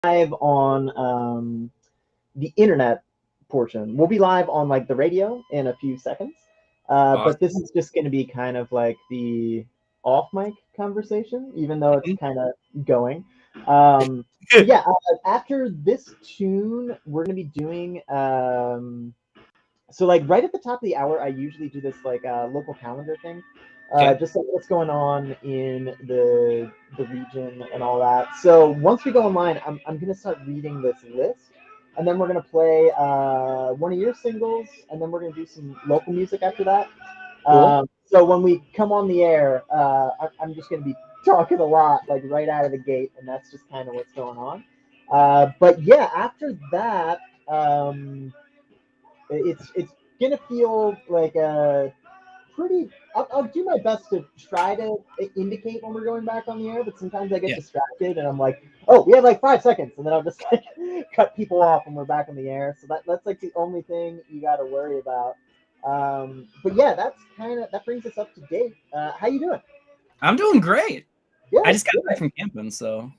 live on the internet portion. We'll be live on like the radio in a few seconds. But this is just going to be kind of like the off mic conversation, even though it's kind of going. Yeah, after this tune, we're going to be doing. So like right at the top of the hour, I usually do this like local calendar thing, just like what's going on in the region and all that. So once we go online, I'm gonna start reading this list, and then we're gonna play one of your singles, and then we're gonna do some local music after that. Cool. So when we come on the air, I'm just gonna be talking a lot like right out of the gate, and that's just kind of what's going on. But yeah, after that. It's gonna feel like a pretty. I'll do my best to try to indicate when we're going back on the air, but sometimes I get distracted and I'm like, oh, we have like 5 seconds, and then I'll just like cut people off when we're back on the air. So that's like the only thing you got to worry about. But yeah, that brings us up to date. How you doing? I'm doing great. Yeah, I just got back from camping, so.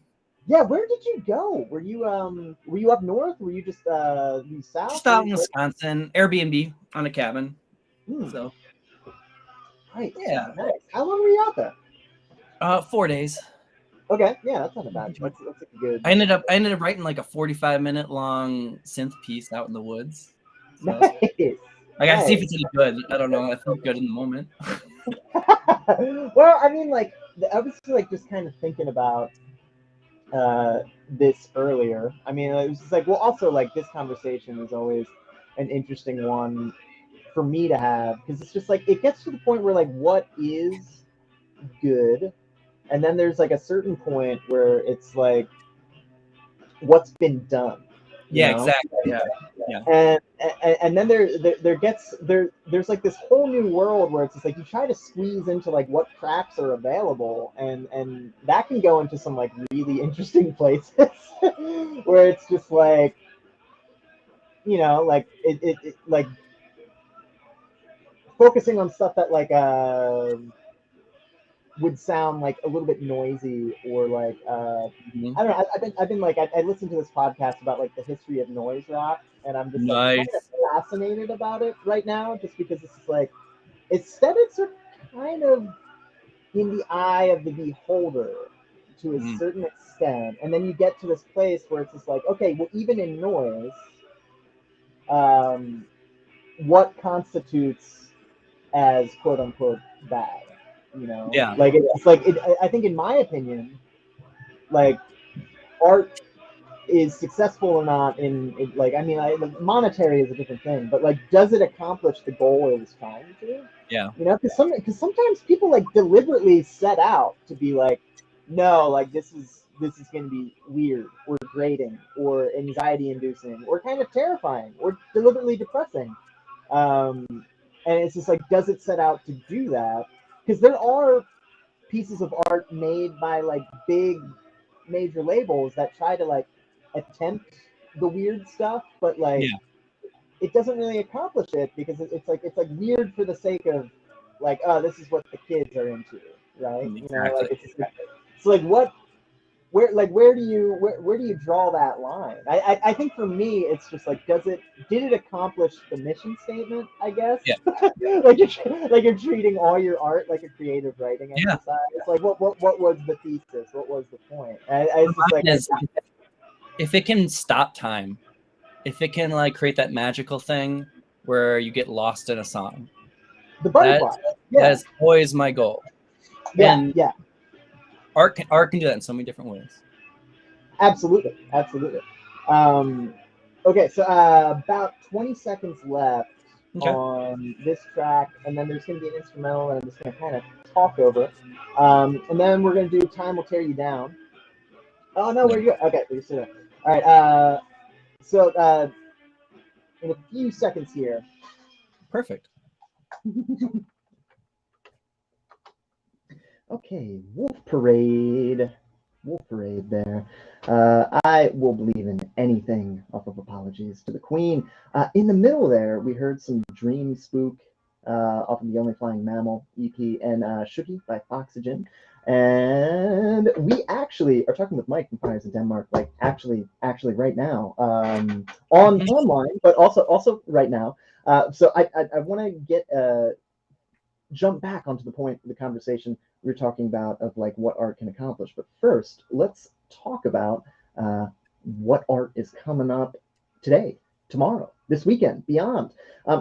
Yeah, where did you go? Were you up north? Were you just south? Just out in Wisconsin, Airbnb on a cabin. So. Nice. Yeah. Nice. How long were you out there? 4 days. Okay, yeah, that's not a bad. That's a good. I ended up writing like a 45-minute long synth piece out in the woods. So Nice. I gotta see if it's any good. I don't know. I feel good in the moment. Well, I mean, like I was like just kind of thinking about this earlier. I mean, it was just like, well, also like this conversation is always an interesting one for me to have because it's just like it gets to the point where like what is good, and then there's like a certain point where it's like what's been done. Yeah, know? Exactly. Yeah. And then there's like this whole new world where it's just like you try to squeeze into like what cracks are available, and that can go into some like really interesting places where it's just like like it like focusing on stuff that like would sound like a little bit noisy or like I don't know. I've been like I listened to this podcast about like the history of noise rock, and I'm just like kind of fascinated about it right now, just because it's just like aesthetics are kind of in the eye of the beholder to a certain extent, and then you get to this place where it's just like, okay, well, even in noise, what constitutes as quote unquote bad? Yeah. Like it's like I think in my opinion, like art is successful or not in like I mean like, monetary is a different thing, but like does it accomplish the goal it was trying to? Yeah. Because sometimes people like deliberately set out to be like, no, like this is going to be weird or grating or anxiety inducing or kind of terrifying or deliberately depressing. And it's just like, does it set out to do that? Because there are pieces of art made by like big major labels that try to like attempt the weird stuff, but like it doesn't really accomplish it because it's like weird for the sake of like, oh, this is what the kids are into, right? Exactly. It's like where do you draw that line? I think for me it's just like did it accomplish the mission statement, I guess? Yeah. like you're treating all your art like a creative writing exercise. It's like what was the thesis? What was the point? It's just like if it can stop time, if it can like create that magical thing where you get lost in a song, the butterfly. That is always my goal. Yeah, art can do that in so many different ways. Absolutely. Okay, so about 20 seconds left on this track, and then there's going to be an instrumental that I'm just going to kind of talk over. And then we're going to do Time Will Tear You Down. Oh, no, we're good. Okay, we're still there. All right, so in a few seconds here. Perfect. Okay, Wolf Parade there. I will believe in anything off of Apologies to the Queen. In the middle there, we heard some Dream Spook off of the Only Flying Mammal EP and Shooky by Foxygen. And we actually are talking with Mike from Fires in Denmark, like actually right now, online, but also right now. So I want to get jump back onto the point of the conversation we were talking about of like what art can accomplish. But first, let's talk about what art is coming up today, tomorrow, this weekend, beyond.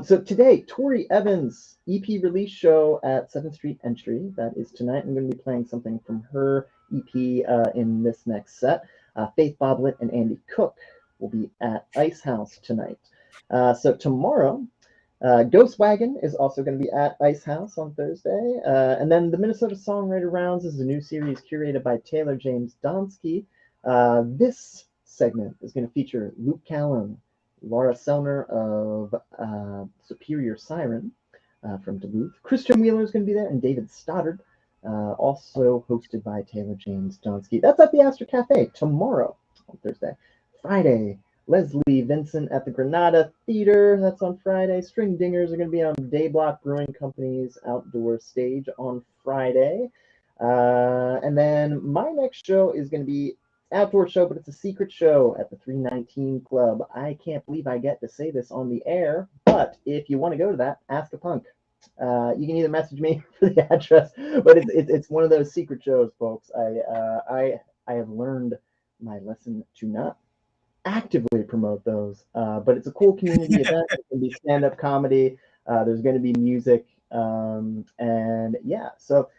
So today, Tori Evans' EP release show at 7th Street Entry. That is tonight. I'm going to be playing something from her EP in this next set. Faith Boblet and Andy Cook will be at Ice House tonight. So tomorrow, Ghost Wagon is also going to be at Ice House on Thursday. And then the Minnesota Songwriter Rounds is a new series curated by Taylor James Donsky. This segment is going to feature Luke Callum, Laura Selner of Superior Siren from Duluth. Christian Wheeler is going to be there, and David Stoddard, also hosted by Taylor James Donsky. That's at the Astor Cafe tomorrow on Thursday. Friday, Leslie Vincent at the Granada Theater. That's on Friday. String Dingers are going to be on Dayblock Brewing Company's outdoor stage on Friday. And then my next show is going to be outdoor show, but it's a secret show at the 319 Club. I can't believe I get to say this on the air, but if you want to go to that, ask a punk. You can either message me for the address, but it's one of those secret shows, folks. I have learned my lesson to not actively promote those, but it's a cool community event. It's going to be stand-up comedy. There's going to be music, and yeah, so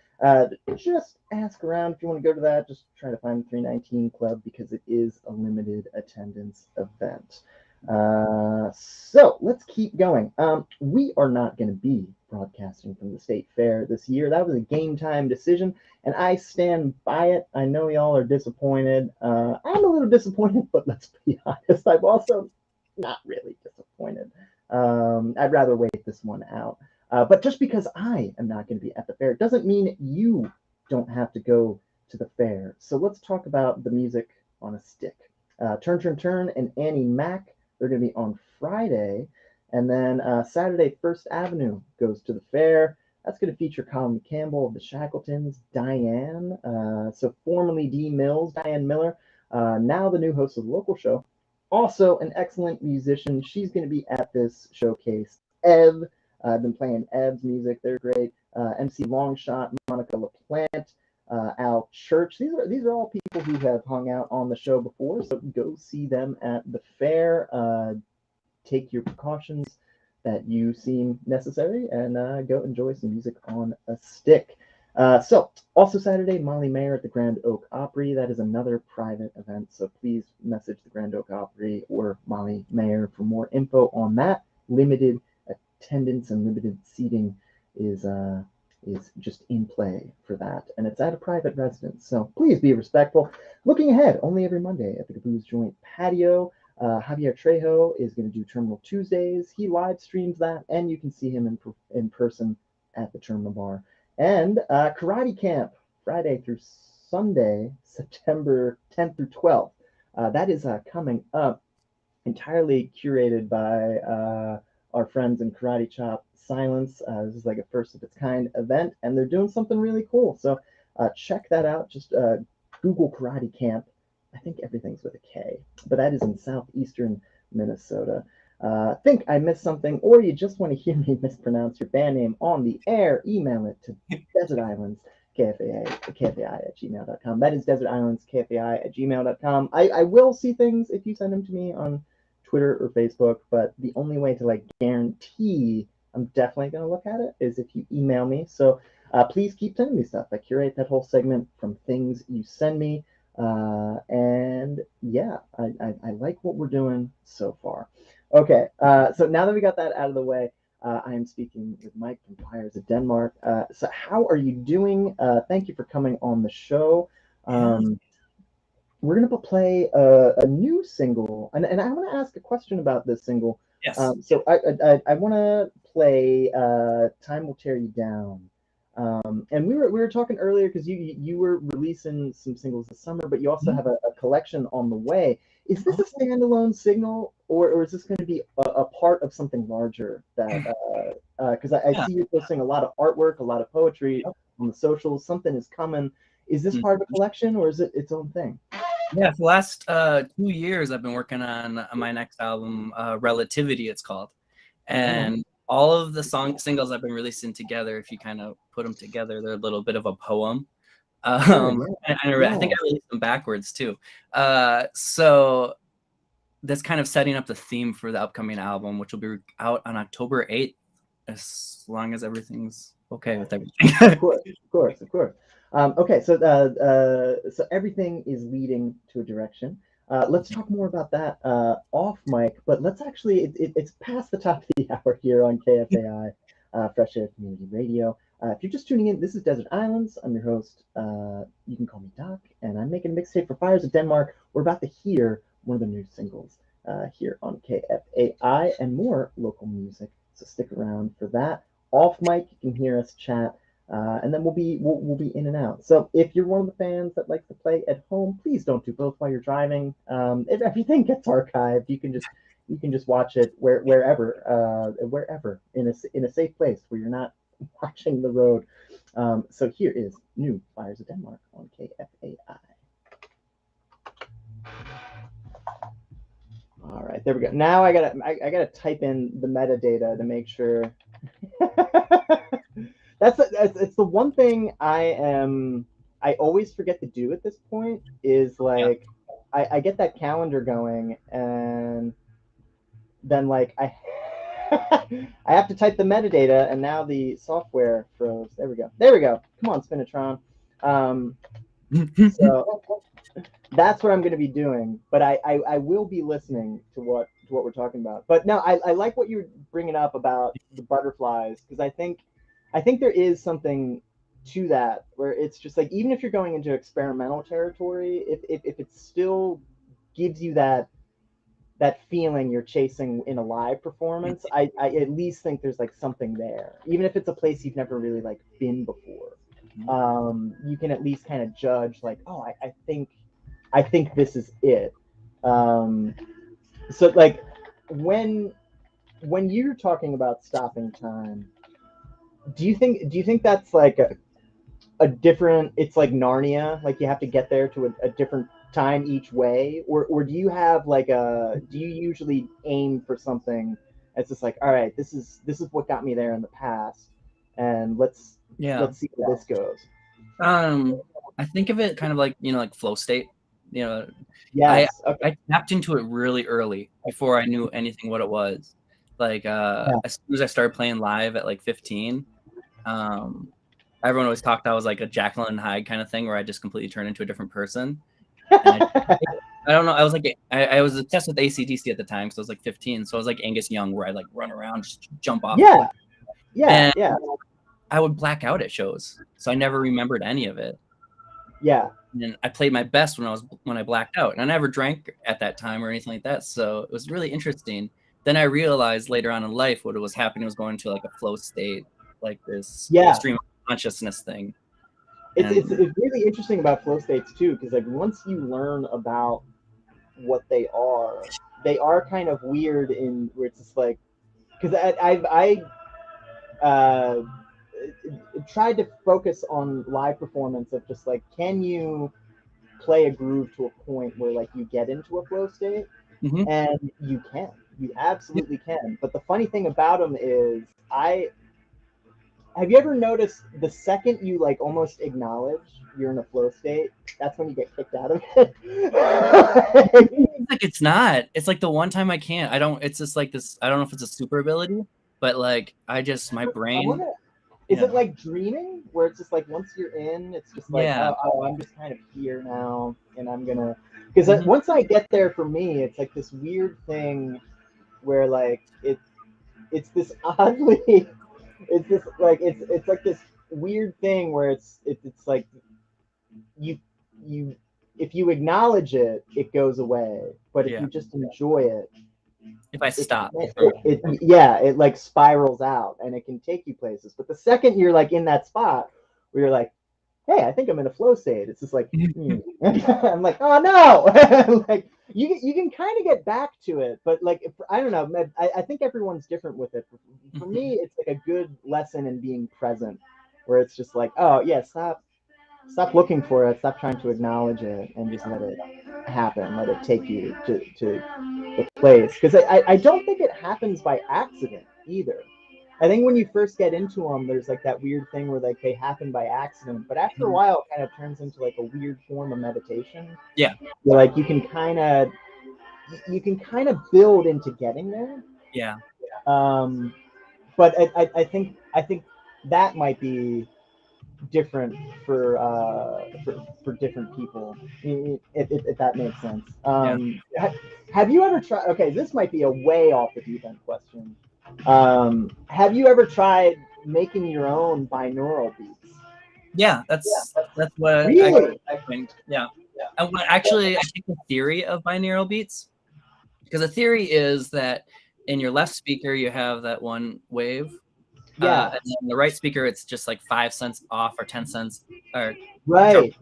just ask around if you want to go to that. Just try to find the 319 Club because it is a limited attendance event. So let's keep going. We are not going to be broadcasting from the State Fair this year. That was a game time decision, and I stand by it. I know y'all are disappointed. I'm a little disappointed, but let's be honest, I'm also not really disappointed. I'd rather wait this one out. But just because I am not going to be at the fair doesn't mean you don't have to go to the fair. So let's talk about the music on a stick. Turn, Turn, Turn and Annie Mac, they're going to be on Friday. And then Saturday, First Avenue goes to the fair. That's going to feature Colin Campbell of the Shackletons, Diane, so formerly Dee Mills, Diane Miller, now the new host of the local show. Also an excellent musician. She's going to be at this showcase. Ev, I've been playing Ev's music. They're great. MC Longshot, Monica LaPlante, Al Church. These are all people who have hung out on the show before, so go see them at the fair. Take your precautions that you seem necessary and go enjoy some music on a stick. So also Saturday, Molly Mayer at the Grand Oak Opry. That is another private event, so please message the Grand Oak Opry or Molly Mayer for more info on that. Limited attendance and limited seating is just in play for that, and it's at a private residence, so please be respectful. Looking ahead, only every Monday at the Caboose Joint Patio, Javier Trejo is going to do Terminal Tuesdays. He live streams that, and you can see him in person at the Terminal Bar. And Karate Camp, Friday through Sunday, September 10th through 12th. That is coming up, entirely curated by our friends in Karate Chop Silence. This is like a first of its kind event, and they're doing something really cool. So check that out. Just Google Karate Camp. I think everything's with a K, but that is in southeastern Minnesota. Think I missed something, or you just want to hear me mispronounce your band name on the air, email it to Desert Islands, KFAI at gmail.com. That is Desert Islands, KFAI at gmail.com. I will see things if you send them to me on Twitter or Facebook, but the only way to like guarantee I'm definitely going to look at it is if you email me. So please keep sending me stuff. I curate that whole segment from things you send me. And yeah, I like what we're doing so far. Okay, so now that we got that out of the way, I am speaking with Mike from Fires of Denmark. So how are you doing? Thank you for coming on the show. We're going to play a new single, and I want to ask a question about this single. Yes. So I want to play Time Will Tear You Down. And we were talking earlier because you were releasing some singles this summer, but you also have a collection on the way. Is this a standalone single, or is this going to be a part of something larger? That because I see you posting a lot of artwork, a lot of poetry on the socials. Something is coming. Is this part of a collection, or is it its own thing? Yeah, for the last 2 years, I've been working on my next album, Relativity, it's called. And all of the singles I've been releasing together, if you kind of put them together, they're a little bit of a poem. I think I released them backwards too. So that's kind of setting up the theme for the upcoming album, which will be out on October 8th, as long as everything's okay with everything. Of course. Okay, so so everything is leading to a direction. Let's talk more about that off mic, but let's actually, it's past the top of the hour here on KFAI, Fresh Air Community Radio. If you're just tuning in, this is Desert Islands. I'm your host. You can call me Doc, and I'm making a mixtape for Fires of Denmark. We're about to hear one of the new singles here on KFAI and more local music, so stick around for that. Off mic, you can hear us chat. And then we'll be in and out. So if you're one of the fans that likes to play at home, please don't do both while you're driving. If everything gets archived, you can just watch it wherever in a safe place where you're not watching the road. So here is new Fires of Denmark on KFAI. All right, there we go. Now I gotta type in the metadata to make sure. It's the one thing I always forget to do at this point is like I get that calendar going and then like I I have to type the metadata and now the software froze. There we go. Come on, Spinatron. So that's what I'm going to be doing, but I will be listening to what we're talking about. But no, I like what you're bringing up about the butterflies, because I think there is something to that where it's just like, even if you're going into experimental territory, if it still gives you that feeling you're chasing in a live performance, I at least think there's like something there, even if it's a place you've never really like been before. You can at least kind of judge like, oh, I think this is it. So like when you're talking about stopping time, do you think that's like a different, it's like Narnia, like you have to get there to a different time each way, or do you have like do you usually aim for something that's just like, all right, this is what got me there in the past, and let's see where this goes? I think of it kind of like, like flow state. Yes. I tapped into it really early before I knew anything what it was. Like as soon as I started playing live at like 15, everyone always talked I was like a Jekyll and Hyde kind of thing, where I just completely turned into a different person. I don't know. I was like, I was obsessed with AC/DC at the time, because I was like 15. So I was like Angus Young, where I like run around, just jump off. Yeah. I would black out at shows, so I never remembered any of it. Yeah. And I played my best when I blacked out, and I never drank at that time or anything like that. So it was really interesting. Then I realized later on in life what was happening was going to like a flow state, like this stream of consciousness thing. It's really interesting about flow states too, because like once you learn about what they are kind of weird in where it's just like, because I tried to focus on live performance of just like, can you play a groove to a point where like you get into a flow state? And you absolutely can. But the funny thing about them is, have you ever noticed the second you like almost acknowledge you're in a flow state, that's when you get kicked out of it? Like, it's not. It's like the one time I can't. It's just like this. I don't know if it's a super ability, but like my brain. Is it like dreaming, where it's just like once you're in, it's just like, oh, I'm just kind of here now, and I'm gonna, because once I get there, for me, it's like this weird thing where like it's this oddly, it's this like it's like this weird thing where it's like you if you acknowledge it, it goes away, but if you just enjoy it, if I stop, it like spirals out, and it can take you places. But the second you're like in that spot where you're like, hey, I think I'm in a flow state, it's just like, I'm like, oh no. Like you can kind of get back to it, but like, I don't know, I think everyone's different with it. For me, it's like a good lesson in being present, where it's just like, oh yeah, stop stop looking for it, stop trying to acknowledge it, and just let it happen, let it take you to the place. Because I don't think it happens by accident either. I think when you first get into them, there's like that weird thing where like they happen by accident, but after a while, it kind of turns into like a weird form of meditation. Yeah. Where, like you can kind of build into getting there. Yeah. But I think that might be different for different people, if that makes sense. Have you ever tried? Okay, this might be a way off the deep end question. Have you ever tried making your own binaural beats? Yeah, that's what really? I think. Yeah. Actually, I think the theory of binaural beats, because the theory is that in your left speaker you have that one wave, yeah, and then the right speaker it's just like 5 cents off or 10 cents, or right.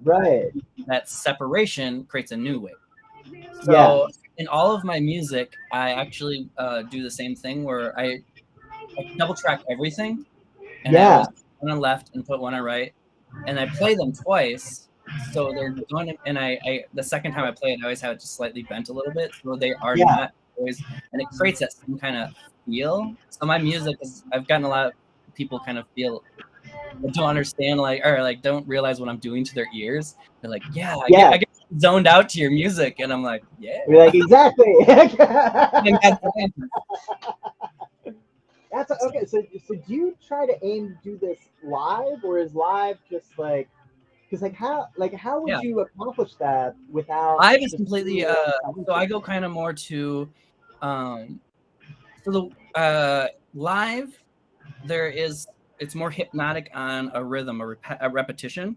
That separation creates a new wave. So yeah, in all of my music, I actually do the same thing where I double track everything, and I always put one on left and put one on right, and I play them twice. So they're going, and I the second time I play it, I always have it just slightly bent a little bit, so they are not always, and it creates that same kind of feel. So my music is, I've gotten a lot of people kind of feel that don't understand, like, or like don't realize what I'm doing to their ears. They're like, yeah, I get zoned out to your music, and I'm like, yeah. You're like, exactly. That's okay. So do you try to aim to do this live, or is live just like, because how would you accomplish that without? Live is completely. So I go kind of more to, so the live, it's more hypnotic on a rhythm, a repetition.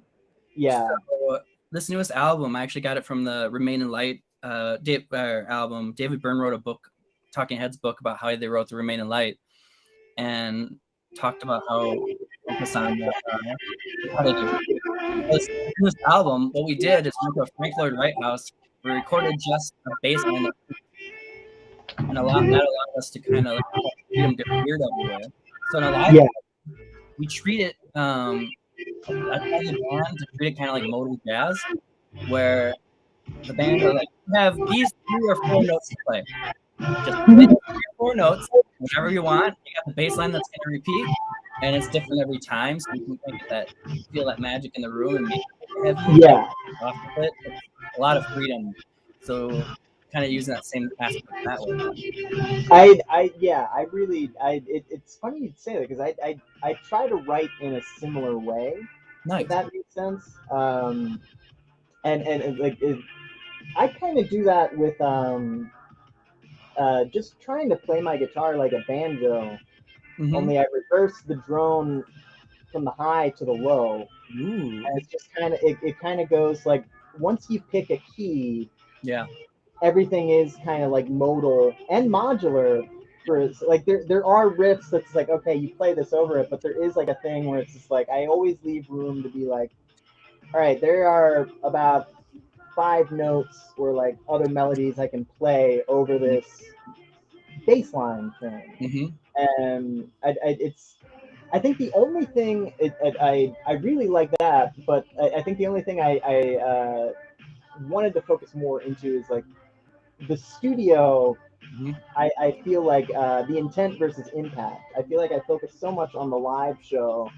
Yeah. So this newest album, I actually got it from the Remain in Light album. David Byrne wrote a book, Talking Heads book, about how they wrote the Remain in Light, and talked about how focus on how they do. This album, what we did is we went to a Frank Lloyd Wright house. We recorded just a bass line, and that allowed us to kind of like freedom get weird everywhere. So in a live, we treat it. I tell the band to treat it kind of like modal jazz, where the band are like, you have these 3 or 4 notes to play. Just play 3 or 4 notes, whatever you want. You got the bass line that's going to repeat, and it's different every time, so you can feel that magic in the room and make it heavy. Off of it. It's a lot of freedom. So kind of using that same aspect that way. It's funny you'd say that, because I try to write in a similar way. Nice. If that makes sense. I kind of do that with just trying to play my guitar like a banjo. Mm-hmm. Only I reverse the drone from the high to the low. And it's just kind of it kind of goes like, once you pick a key, everything is kind of like modal and modular. For like there are riffs that's like, okay, you play this over it, but there is like a thing where it's just like, I always leave room to be like, all right, there are about 5 notes or like other melodies I can play over this bass line thing. Mm-hmm. And I think the only thing I really like that, but I think the only thing I wanted to focus more into is like the studio. Mm-hmm. I feel like the intent versus impact. I feel like I focus so much on the live show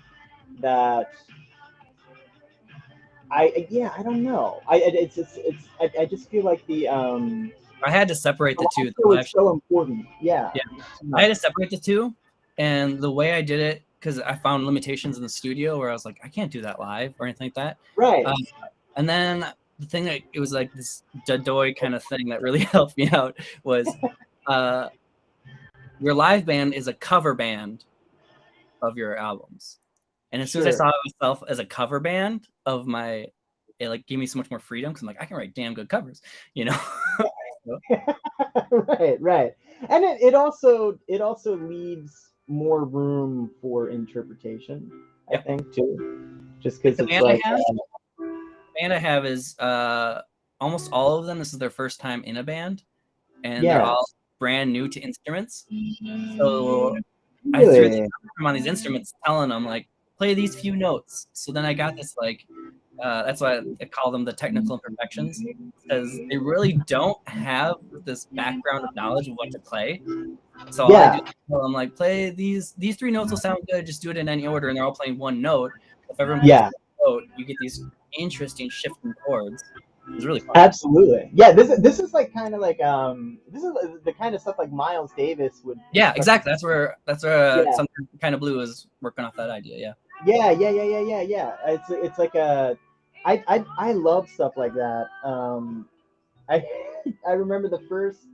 that I don't know. I just feel like the I had to separate the two. It's so important. Yeah. I had to separate the two, and the way I did it, because I found limitations in the studio where I was like, I can't do that live or anything like that. Right. And then the thing that it was like this Dadoy kind of thing that really helped me out was your live band is a cover band of your albums. And as soon as I saw myself as a cover band of my, it like gave me so much more freedom, because I'm like, I can write damn good covers, you know? Right. And it also leaves more room for interpretation, I think, too. Just because it's like the band I have is almost all of them, this is their first time in a band, and they're all brand new to instruments. So I threw them on these instruments, telling them like, play these few notes. So then I got this like That's why I call them the technical imperfections, because they really don't have this background of knowledge of what to play. So all I do is tell them, like, play these 3 notes will sound good. Just do it in any order, and they're all playing one note. If everyone plays one note, you get these interesting shifting chords. It's really fun. Absolutely. Yeah, this is like kind of like this is the kind of stuff like Miles Davis would. Yeah, exactly. That's where Something Kind of Blue is working off that idea. Yeah. It's like I love stuff like that. I remember the first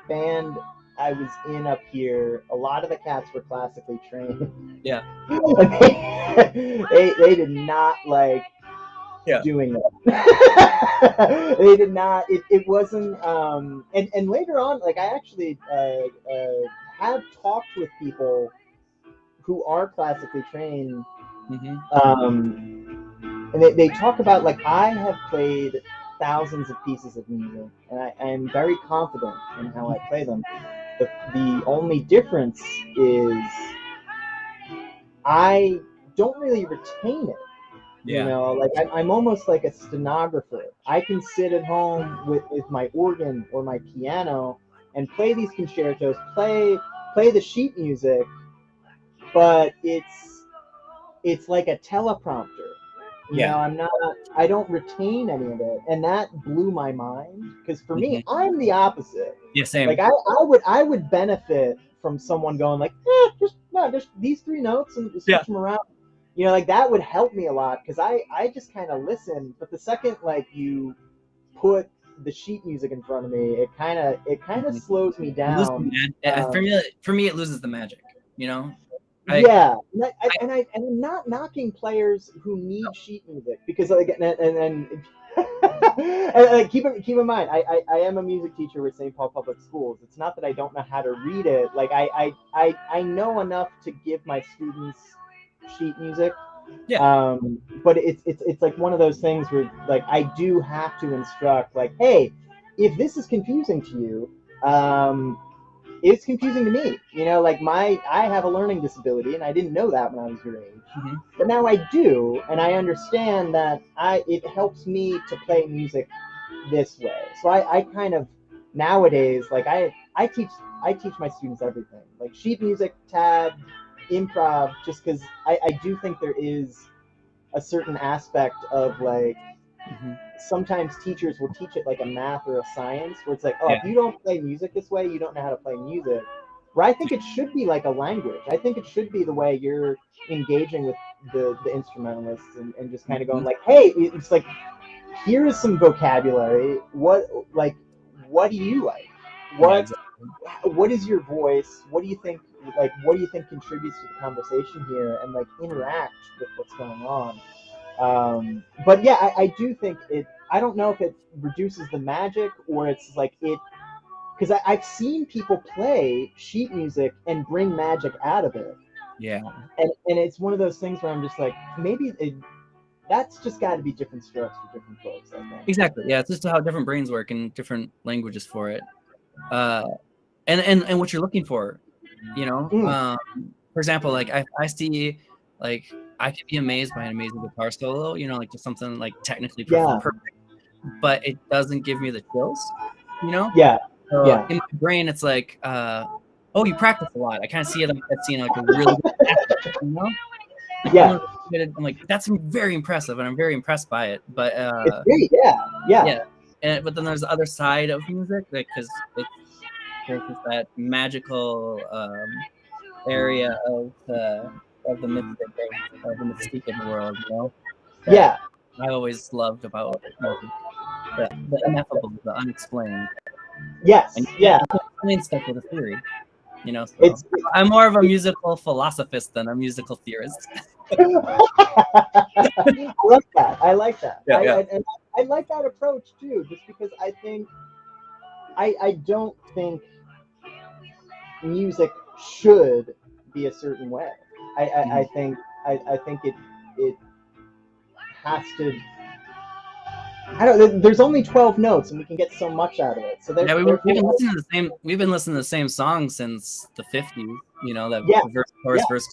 band I was in up here. A lot of the cats were classically trained. Yeah. they did not like doing that. They did not. It wasn't. And later on, like I actually have talked with people who are classically trained. And they talk about, like, I have played thousands of pieces of music, and I am very confident in how I play them. The only difference is I don't really retain it. You know, like I'm almost like a stenographer. I can sit at home with my organ or my piano and play these concertos, play the sheet music, but it's like a teleprompter. You know, I don't retain any of it, and that blew my mind, because for me, I'm the opposite. Yeah, same. Like I would benefit from someone going like, just these 3 notes and switch them around. You know, like that would help me a lot, because I just kind of listen. But the second like you put the sheet music in front of me, it kind of slows me down. For me, it loses the magic. You know. I'm not knocking players who need sheet music, because like and like keep in mind, I am a music teacher with St. Paul Public Schools. It's not that I don't know how to read it. Like I know enough to give my students sheet music. But it's like one of those things where like I do have to instruct, like, hey, if this is confusing to you, it's confusing to me. You know, like I have a learning disability, and I didn't know that when I was your age. But now I do, and I understand that it helps me to play music this way. So I kind of nowadays, like I teach my students everything, like sheet music, tab, improv, just because I do think there is a certain aspect of like sometimes teachers will teach it like a math or a science, where it's like, if you don't play music this way, you don't know how to play music. Where I think it should be like a language. I think it should be the way you're engaging with the instrumentalists, and just kind of going like, hey, it's like, here is some vocabulary. What do you like? What is your voice? What do you think? Like, what do you think contributes to the conversation here? And like interact with what's going on. But yeah, I do think I don't know if it reduces the magic, or it's like because I've seen people play sheet music and bring magic out of it. Yeah. And it's one of those things where I'm just like, maybe that's just got to be different strokes for different folks, I think. Exactly. Yeah, it's just how different brains work and different languages for it. And what you're looking for, you know. For example, like I see, like, I could be amazed by an amazing guitar solo, you know, like just something like technically perfect, but it doesn't give me the chills, you know. So in my brain, it's like, oh, you practice a lot. I kind of see it like that, seeing like a really good athlete, you know. I'm like, that's very impressive, and I'm very impressed by it. But it's great, yeah. But then there's the other side of music, like, because there's just that magical area of the mystic, of the mystique of the world, you know. I always loved about music, the ineffable, the unexplained. And explain stuff with a theory, you know. So I'm more of a musical philosophist than a musical theorist. I like that. I like that approach too, just because I think I don't think music should be a certain way. I think it has to. I don't. There's only 12 notes, and we can get so much out of it. So we've been listening to the same song since the 50s. You know, that verse,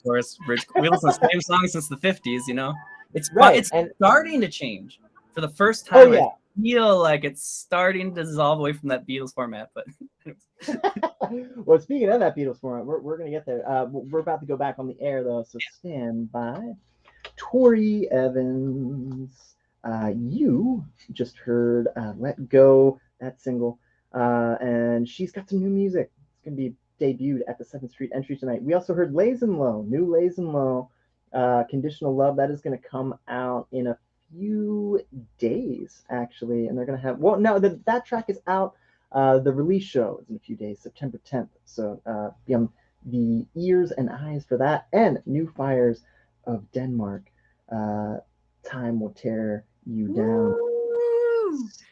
chorus, bridge. We listen to the same song since the 50s. You know, It's Right. it's starting to change for the first Oh time. yeah. I feel like it's starting to dissolve away from that Beatles format, but Well, speaking of that Beatles format, we're gonna get there. We're about to go back on the air though, so stand by. Tori Evans, you just heard "Let Go," that single, and she's got some new music. It's gonna be debuted at the 7th Street Entry tonight. We also heard "Lays and Low," new "Lays and Low," "Conditional Love." That is gonna come out in a few days actually, and they're gonna have that track is out. The release show is in a few days, September 10th. So be on the ears and eyes for that. And New Fires of Denmark. Time will tear you down.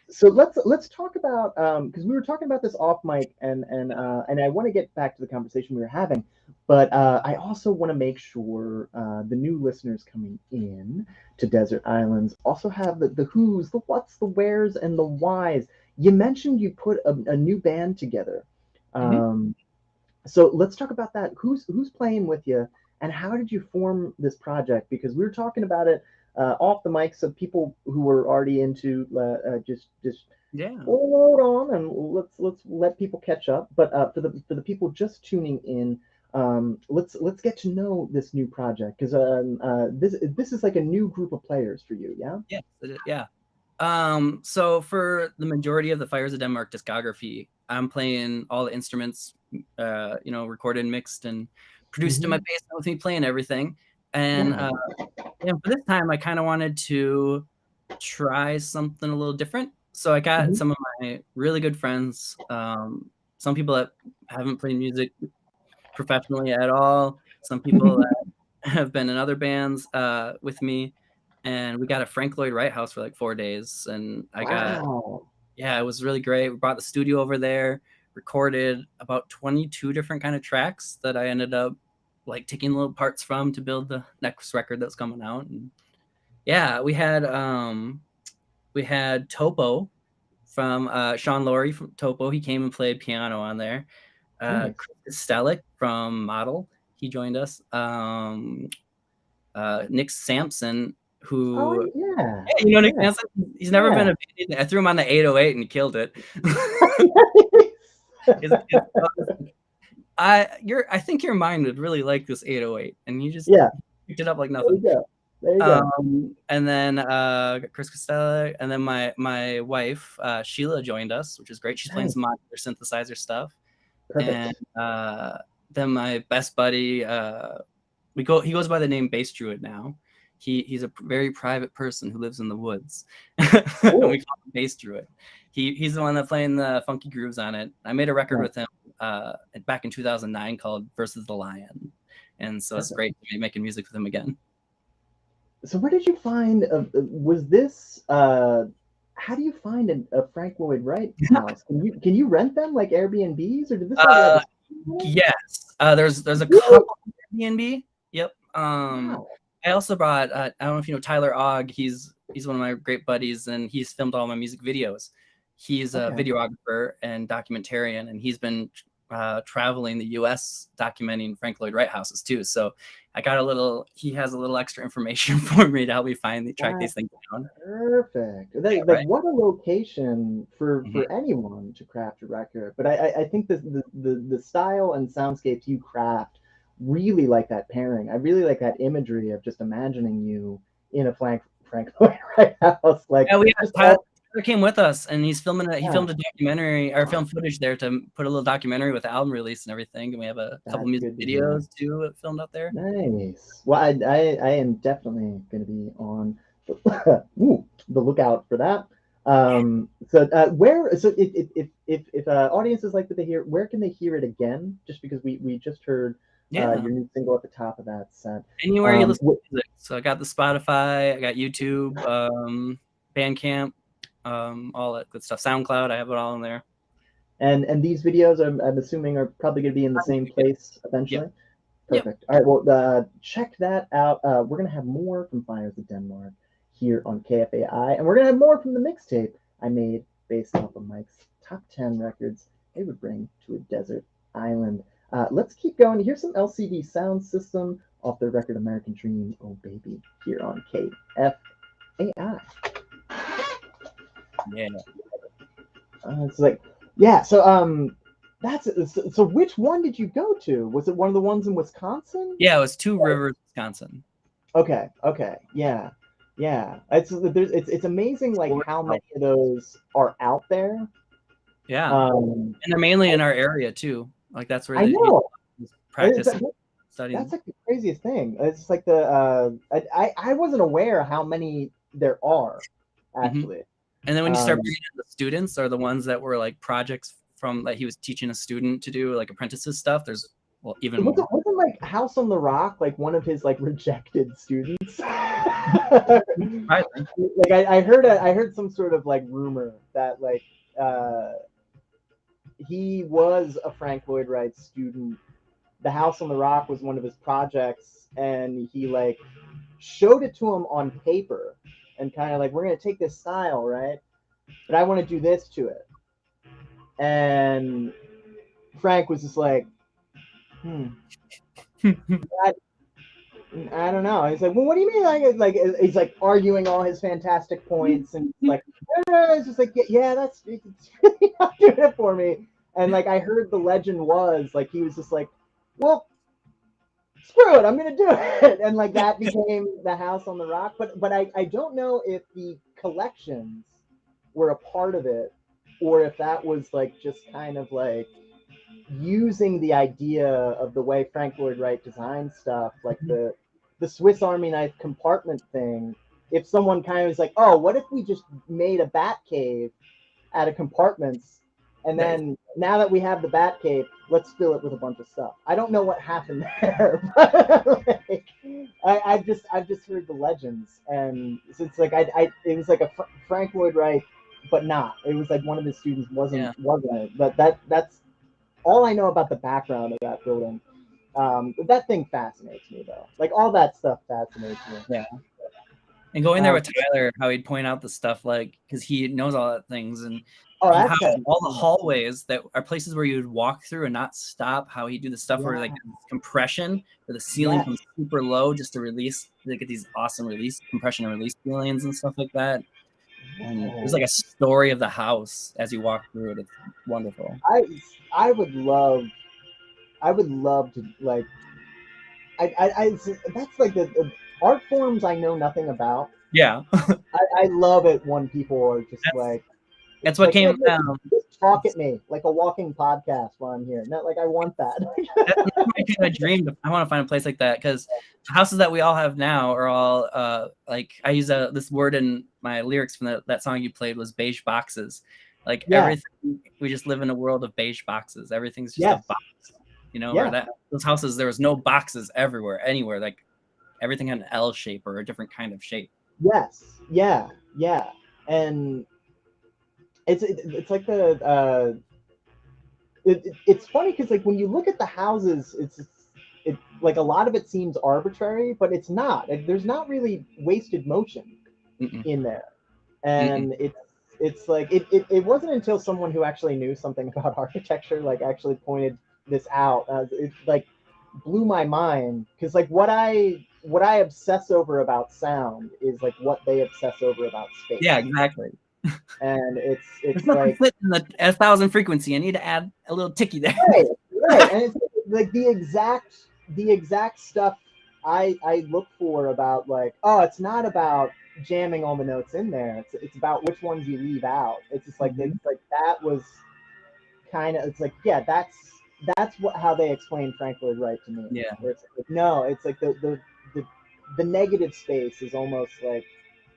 So let's talk about because we were talking about this off mic, and I want to get back to the conversation we were having, but I also want to make sure the new listeners coming in to Desert Islands also have the who's, the what's, the where's, and the why's. You mentioned you put a new band together. So let's talk about that. Who's playing with you, and how did you form this project? Because we were talking about it off the mic, so people who were already into just hold on and let's let people catch up. But for the people just tuning in, let's get to know this new project, because this is like a new group of players for you. Yeah. So for the majority of the Fires of Denmark discography, I'm playing all the instruments, recorded, mixed, and produced in my basement with me playing everything. And for this time, I kind of wanted to try something a little different. So I got some of my really good friends, some people that haven't played music professionally at all, some people that have been in other bands with me. And we got a Frank Lloyd Wright house for like 4 days. And it was really great. We brought the studio over there, recorded about 22 different kind of tracks that I ended up like taking little parts from to build the next record that's coming out. And we had Topo from Sean Laurie from Topo. He came and played piano on there. Chris Stellick from Model, he joined us. Nick Sampson, who Nick Sampson, he's never been a band. I threw him on the 808 and he killed it. I think your mind would really like this 808, and you just picked it up like nothing. There you go. And then Chris Costello, and then my wife Sheila joined us, which is great. She's playing some modular synthesizer stuff. Perfect. And then my best buddy, he goes by the name Bass Druid now. He's a very private person who lives in the woods. And we call him Bass Druid. He's the one that playing the funky grooves on it. I made a record with him back in 2009 called Versus the Lion, and so it's great to be making music with him again. So where did you find? Was this? How do you find a Frank Lloyd Wright house? Can you rent them like Airbnbs, or did this? Yes, there's a couple Airbnb. Yep. I also brought. I don't know if you know Tyler Ogg. He's one of my great buddies, and he's filmed all my music videos. He's a videographer and documentarian, and he's been traveling the U.S. documenting Frank Lloyd Wright houses too. So I got he has a little extra information for me to help me track these things down. Perfect. What a location for anyone to craft a record. But I think the style and soundscapes you craft really like that pairing. I really like that imagery of just imagining you in a Frank Lloyd Wright house. Like Tyler came with us, and he's filming he filmed a documentary or film footage there to put a little documentary with the album release and everything. And we have a couple music videos too filmed out there. Nice. Well, I am definitely going to be on the lookout for that. If audiences like what they hear, where can they hear it again? Just because we just heard your new single at the top of that set. Anywhere you listen to music. So I got the Spotify, I got YouTube, Bandcamp, all that good stuff. SoundCloud, I have it all in there. And these videos, I'm assuming, are probably going to be in the same place eventually. Yep. Perfect. All right. Well, check that out. We're going to have more from Fires of Denmark here on KFAI, and we're going to have more from the mixtape I made based off of Mike's top 10 records they would bring to a desert island. Let's keep going. Here's some LCD Sound System off their record American Dream, Oh Baby, here on KFAI. Yeah. It's like, yeah, so that's so which one did you go to? Was it one of the ones in Wisconsin? Yeah, it was Two Rivers, Wisconsin. Okay, yeah. It's amazing like how many of those are out there. Yeah. And they're mainly in our area too. Like that's where I know. practice studying. That's like the craziest thing. It's like I wasn't aware how many there are actually. Mm-hmm. And then when you start bringing in the students, are the ones that were like projects from that he was teaching a student to do, like apprentices stuff. There's even more. Wasn't like House on the Rock like one of his like rejected students? Like I heard some sort of like rumor that like he was a Frank Lloyd Wright student. The House on the Rock was one of his projects, and he like showed it to him on paper and kind of like, we're gonna take this style, right? But I want to do this to it. And Frank was just like, I don't know. He's like, well, what do you mean? Like he's like arguing all his fantastic points, and like, it's just like, yeah, that's it's really not doing it for me. And like, I heard the legend was like, he was just like, well, screw it, I'm gonna do it, and like that became the House on the Rock. But I don't know if the collections were a part of it, or if that was like just kind of like using the idea of the way Frank Lloyd Wright designed stuff, like the Swiss Army knife compartment thing. If someone kind of was like, oh, what if we just made a bat cave out of compartments, and then now that we have the bat cave, let's fill it with a bunch of stuff. I don't know what happened there, but like, I've just heard the legends, and so it's like it was like a Frank Lloyd Wright, but not. It was like one of the students wasn't it, but that's all I know about the background of that building. That thing fascinates me though. Like all that stuff fascinates me. Yeah. And going there with Tyler, how he'd point out the stuff, like, because he knows all that things, and how all the hallways that are places where you would walk through and not stop. How he'd do the stuff where like compression, where the ceiling comes super low just to release, they get these awesome compression and release ceilings and stuff like that. And there's like a story of the house as you walk through it. It's wonderful. I would love to like. That's like the art forms I know nothing about. Yeah. I love it when people are just that's what came down. Just talk at me like a walking podcast while I'm here. Not like I want that. That's my kind of dream. I want to find a place like that, because the houses that we all have now are all like, I use this word in my lyrics from that song you played was beige boxes. Like everything, we just live in a world of beige boxes. Everything's just a box. You know, where those houses, there was no boxes everywhere, anywhere. Like everything had an L shape or a different kind of shape. Yes. Yeah. And it's like it's funny because like when you look at the houses, it's like a lot of it seems arbitrary, but it's not. There's not really wasted motion in there, and it's like it wasn't until someone who actually knew something about architecture like actually pointed this out. It like blew my mind, because like what I obsess over about sound is like what they obsess over about space. Yeah, exactly. And it's like in the 1,000 frequency. I need to add a little ticky there. Right. And it's like the exact stuff I look for about like, oh, it's not about jamming all the notes in there. It's about which ones you leave out. It's just like it's like that was kind of, it's like, yeah, that's how they explain Frank Lloyd Wright to me. Yeah. Where it's like, no, it's like the negative space is almost like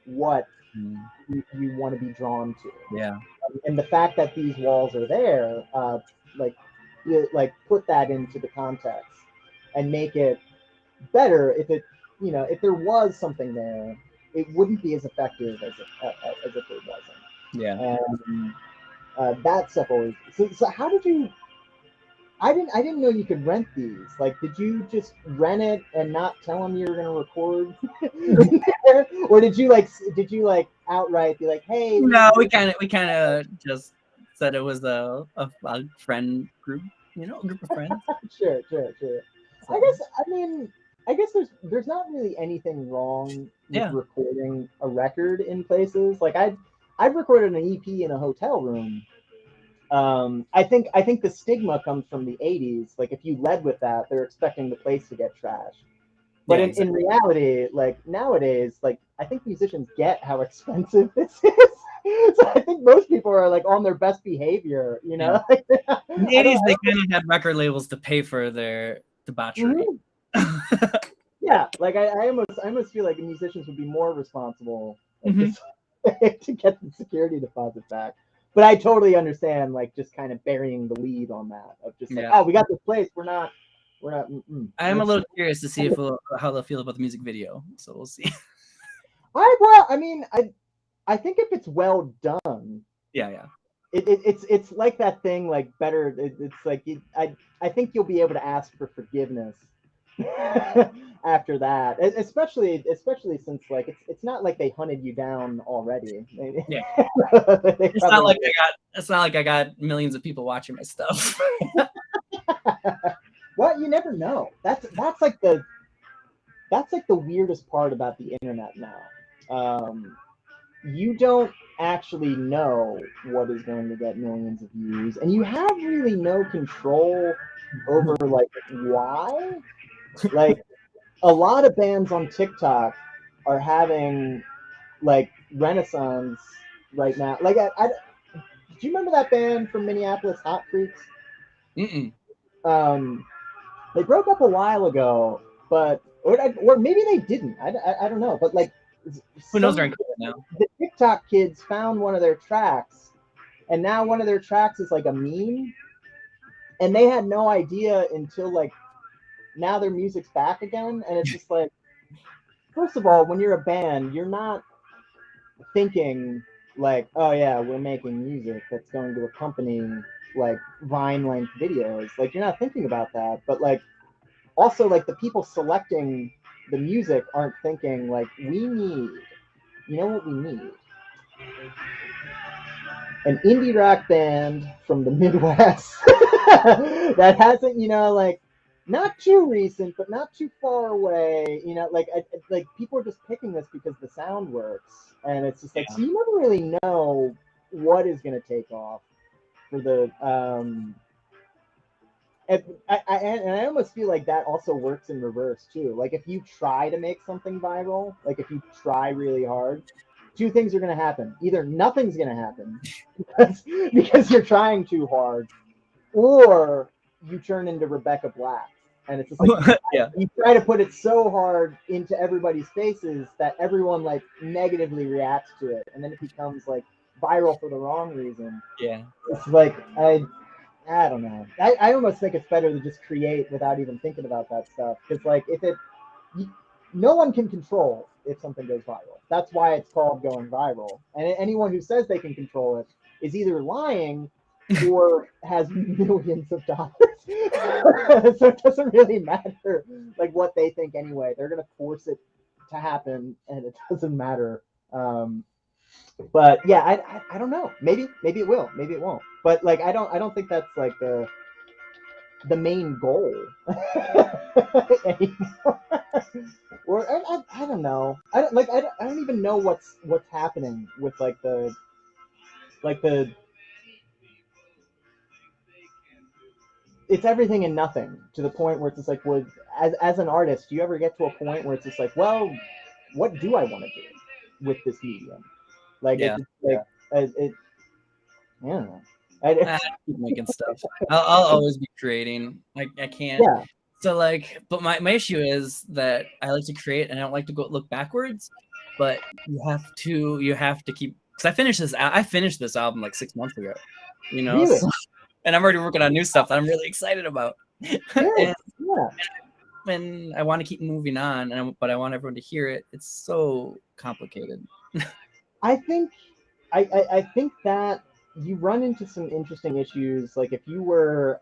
what you want to be drawn to. Yeah. And the fact that these walls are there, like put that into the context and make it better. If it, if there was something there, it wouldn't be as effective as if it wasn't. Yeah. And that stuff always. So how did you? I didn't know you could rent these. Like, did you just rent it and not tell them you were going to record? Or did you outright be like, hey? No, we kind of just said it was a friend group, a group of friends. Sure. I guess, I mean, I guess there's not really anything wrong with Yeah. recording a record in places. Like I've recorded an EP in a hotel room. I think the stigma comes from the '80s. Like if you led with that, they're expecting the place to get trashed. But Yeah, in exactly. reality, like nowadays, like I think musicians get how expensive this is. So I think most people are like on their best behavior, you Yeah. know? In the I don't, 80s, they kind of had record labels to pay for their debauchery. Mhm. Yeah, like I almost feel like musicians would be more responsible, like Mhm. just to get the security deposit back. But I totally understand, like just kind of burying the lead on that of just like, Yeah. oh, we got this place, we're not. I am a little curious to see how they'll feel about the music video. So we'll see. I mean, I think if it's well done, Yeah, yeah. it's like that thing, like better. It's like I think you'll be able to ask for forgiveness after that, especially since like it's not like they hunted you down already. Yeah. They It's not probably like I got millions of people watching my stuff. well, you never know. That's like the weirdest part about the internet now. You don't actually know what is going to get millions of views, and you have really no control over like why. Like a lot of bands on TikTok are having like renaissance right now. Like do you remember that band from Minneapolis, Hot Freaks? Mm-mm. Um, they broke up a while ago, but or maybe they didn't. I don't know, but like Who knows some where I'm going now? the TikTok kids found one of their tracks, and now one of their tracks is like a meme, and they had no idea until like now their music's back again, and it's just like, first of all, when you're a band, you're not thinking like, oh yeah, we're making music that's going to accompany like Vine length videos. Like you're not thinking about that, but like also like the people selecting the music aren't thinking like we need, you know what we need, an indie rock band from the Midwest that hasn't, like not too recent, but not too far away. Like people are just picking this because the sound works, and it's just like Yeah. so you never really know what is going to take off for the. And I almost feel like that also works in reverse too. Like if you try to make something viral, like if you try really hard, two things are going to happen. Either nothing's going to happen because you're trying too hard, or you turn into Rebecca Black. And it's just like Yeah. you try to put it so hard into everybody's faces that everyone like negatively reacts to it, and then it becomes like viral for the wrong reason. Yeah. It's like I don't know. I almost think it's better to just create without even thinking about that stuff. Because like if it, no one can control if something goes viral. That's why it's called going viral. And anyone who says they can control it is either lying or has millions of dollars. So it doesn't really matter like what they think anyway. They're gonna force it to happen, and it doesn't matter. But yeah, I don't know. Maybe it will. Maybe it won't. But like I don't think that's like the main goal anymore. Or I don't know. I don't even know what's happening with like the it's everything and nothing to the point where it's just like would as an artist, do you ever get to a point where it's just like, well, what do I want to do with this medium? Like Yeah. it's like it I don't know. I keep making stuff. I'll always be creating. I can't. Yeah. So like, but my issue is that I like to create and I don't like to go look backwards. But you have to keep. Because I finished this album like 6 months ago. Really? So, and I'm already working on new stuff that I'm really excited about. Good. and Yeah. and I want to keep moving on, but I want everyone to hear it. It's so complicated. I think I think that you run into some interesting issues. Like if you were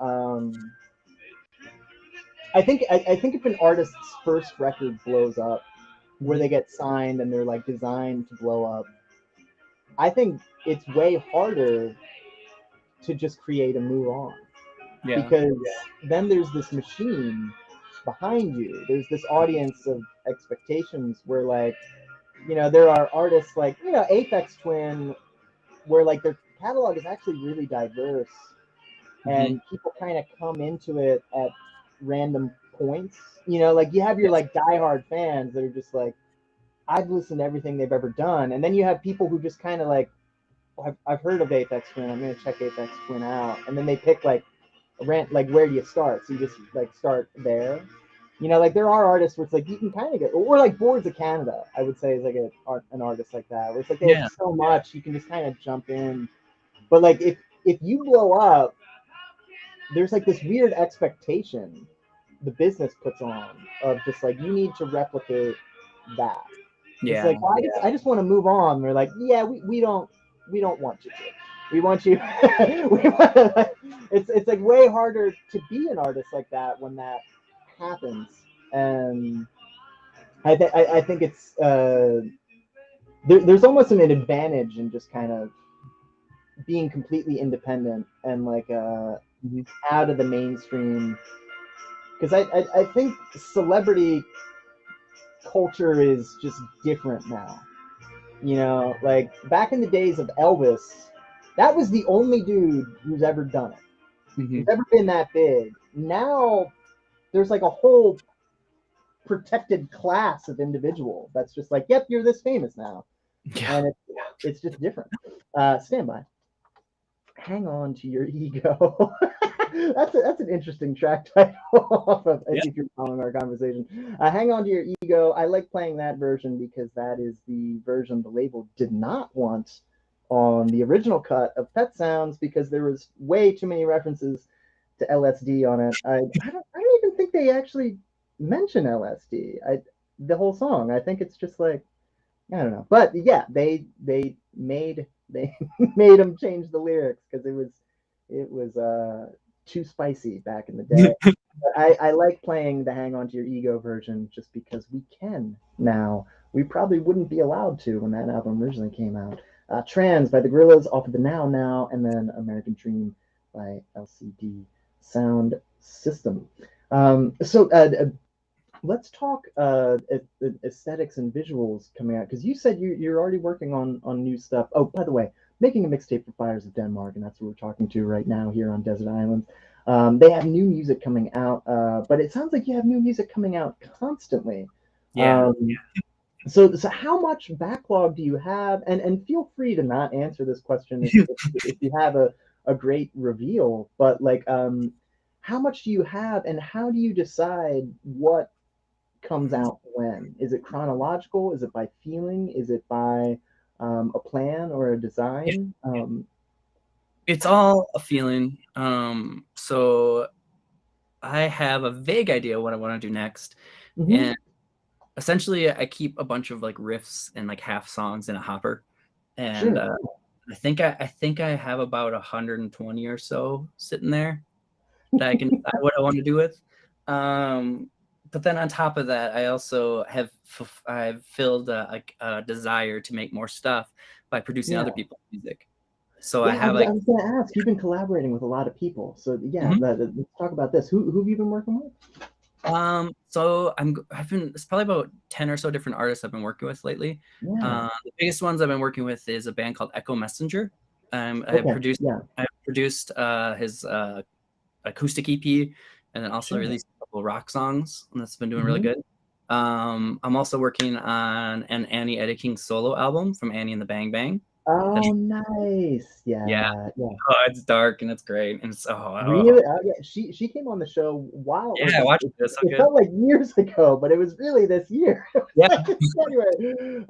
I think if an artist's first record blows up, where they get signed and they're like designed to blow up, I think it's way harder to just create and move on Yeah. because then there's this machine behind you. There's this audience of expectations where like, there are artists like, Aphex Twin, where like their catalog is actually really diverse, and people kind of come into it at random points. Like you have your like diehard fans that are just like, I've listened to everything they've ever done, and then you have people who just kind of like, I've heard of Aphex Twin, I'm gonna check Aphex Twin out, and then they pick like like where do you start? So you just like start there. Like there are artists where it's like you can kind of get, or like Boards of Canada, I would say is like an artist like that, where it's like they have so much you can just kind of jump in. But like if you blow up, there's like this weird expectation the business puts on of just like you need to replicate that. It's like, well, I just want to move on. They're like, yeah, we don't want you to. We want you. It's like way harder to be an artist like that when that happens. And I think it's there's almost an advantage in just kind of being completely independent and like out of the mainstream, because I think celebrity culture is just different now. Like back in the days of Elvis, that was the only dude who's ever done it. Who's ever been that big. Now there's like a whole protected class of individual that's just like, yep, you're this famous now. And it's just different. Stand by. Hang on to your ego. That's an interesting track title off of, if you're following our conversation. Hang on to your ego. I like playing that version because that is the version the label did not want on the original cut of Pet Sounds, because there was way too many references to LSD on it. I don't even think they actually mention LSD. The whole song. I think it's just like, I don't know. But yeah, they made them change the lyrics because it was too spicy back in the day. But I like playing the Hang On to Your Ego version just because we can now. We probably wouldn't be allowed to when that album originally came out. Trans by the Gorillaz off of the Now Now, and then American Dream by LCD Sound System. Let's talk aesthetics and visuals coming out, because you said you're already working on new stuff. Oh, by the way, making a mixtape for Fires of Denmark, and that's what we're talking to right now here on Desert Island. They have new music coming out, but it sounds like you have new music coming out constantly. So how much backlog do you have? And feel free to not answer this question if you have a great reveal, but like how much do you have, and how do you decide what comes out when? Is it chronological? Is it by feeling? Is it by a plan or a design? It's all a feeling. So I have a vague idea what I want to do next, and essentially I keep a bunch of like riffs and like half songs in a hopper, and I think I have about 120 or so sitting there that I can decide what I want to do with. But then on top of that, I also I've filled a desire to make more stuff by producing other people's music. So I have I was going to ask, you've been collaborating with a lot of people. So let's talk about this. Who have you been working with? So it's probably about 10 or so different artists I've been working with lately. The biggest ones I've been working with is a band called Echo Messenger. I produced his acoustic EP, and then also released a couple of rock songs, and that's been doing really good. I'm also working on an Annie Ediking solo album from Annie and the Bang Bang. Oh, nice. Yeah. Oh, it's dark and it's great. And it's really? She came on the show while I watched this. It felt like years ago, but it was really this year. Anyway,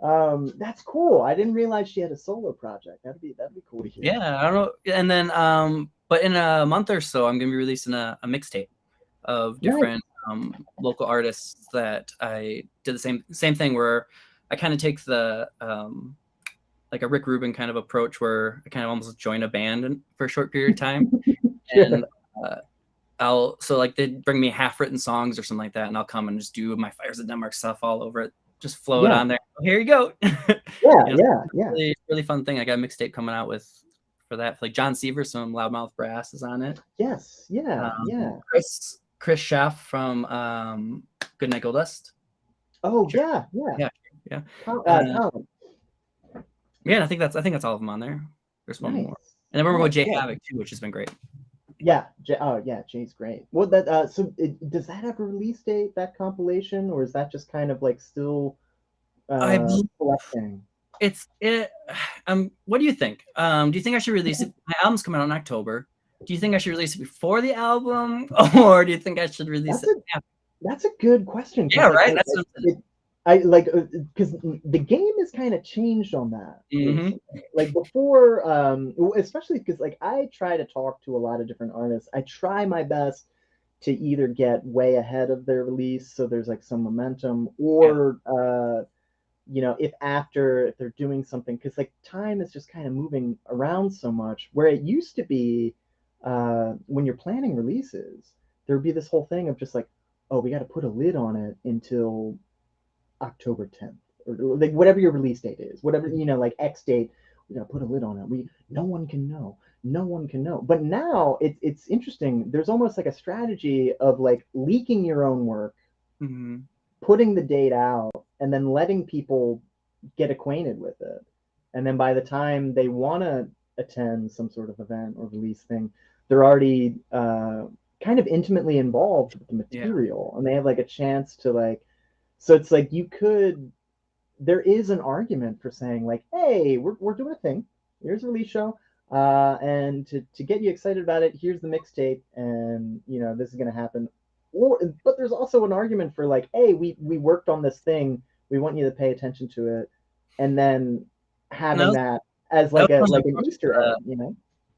that's cool. I didn't realize she had a solo project. That'd be cool to hear. Yeah, I don't know. And then but in a month or so, I'm gonna be releasing a mixtape of different local artists that I did the same thing, where I kind of take the like a Rick Rubin kind of approach, where I kind of almost join a band for a short period of time. And they'd bring me half-written songs or something like that, and I'll come and just do my Fires of Denmark stuff all over it, just flow it on there. Oh, here you go. Really, really fun thing. I got a mixtape coming out for that. Like John Seaver, some Loudmouth Brass is on it. Yes, Chris Schaff from Goodnight Gold Dust. Oh Sure. yeah. Colin. Yeah, I think that's all of them on there. There's one more, and then we're going with Jay Havoc too, which has been great. Yeah, Jay's great. Well, that does that have a release date, that compilation, or is that just kind of like still collecting? What do you think? Do you think I should release it? My album's coming out in October. Do you think I should release it before the album, or do you think I should release it after? That's a good question. Yeah, right. Because the game has kind of changed on that. Mm-hmm. Like before, especially because like I try to talk to a lot of different artists. I try my best to either get way ahead of their release, so there's like some momentum, or if they're doing something, because like time is just kind of moving around so much. Where it used to be, when you're planning releases, there would be this whole thing of just like, oh, we got to put a lid on it until October 10th, or like whatever your release date is, whatever, like X date, we got to put a lid on it. No one can know. But now it's interesting. There's almost like a strategy of like leaking your own work, mm-hmm. putting the date out, and then letting people get acquainted with it. And then by the time they want to attend some sort of event or release thing, they're already kind of intimately involved with the material, and they have like a chance to like, so it's like there is an argument for saying like, hey, we're doing a thing, here's a release show, and to get you excited about it, here's the mixtape, and this is going to happen. But there's also an argument for like, hey, we worked on this thing, we want you to pay attention to it, and then having that as like an Easter egg,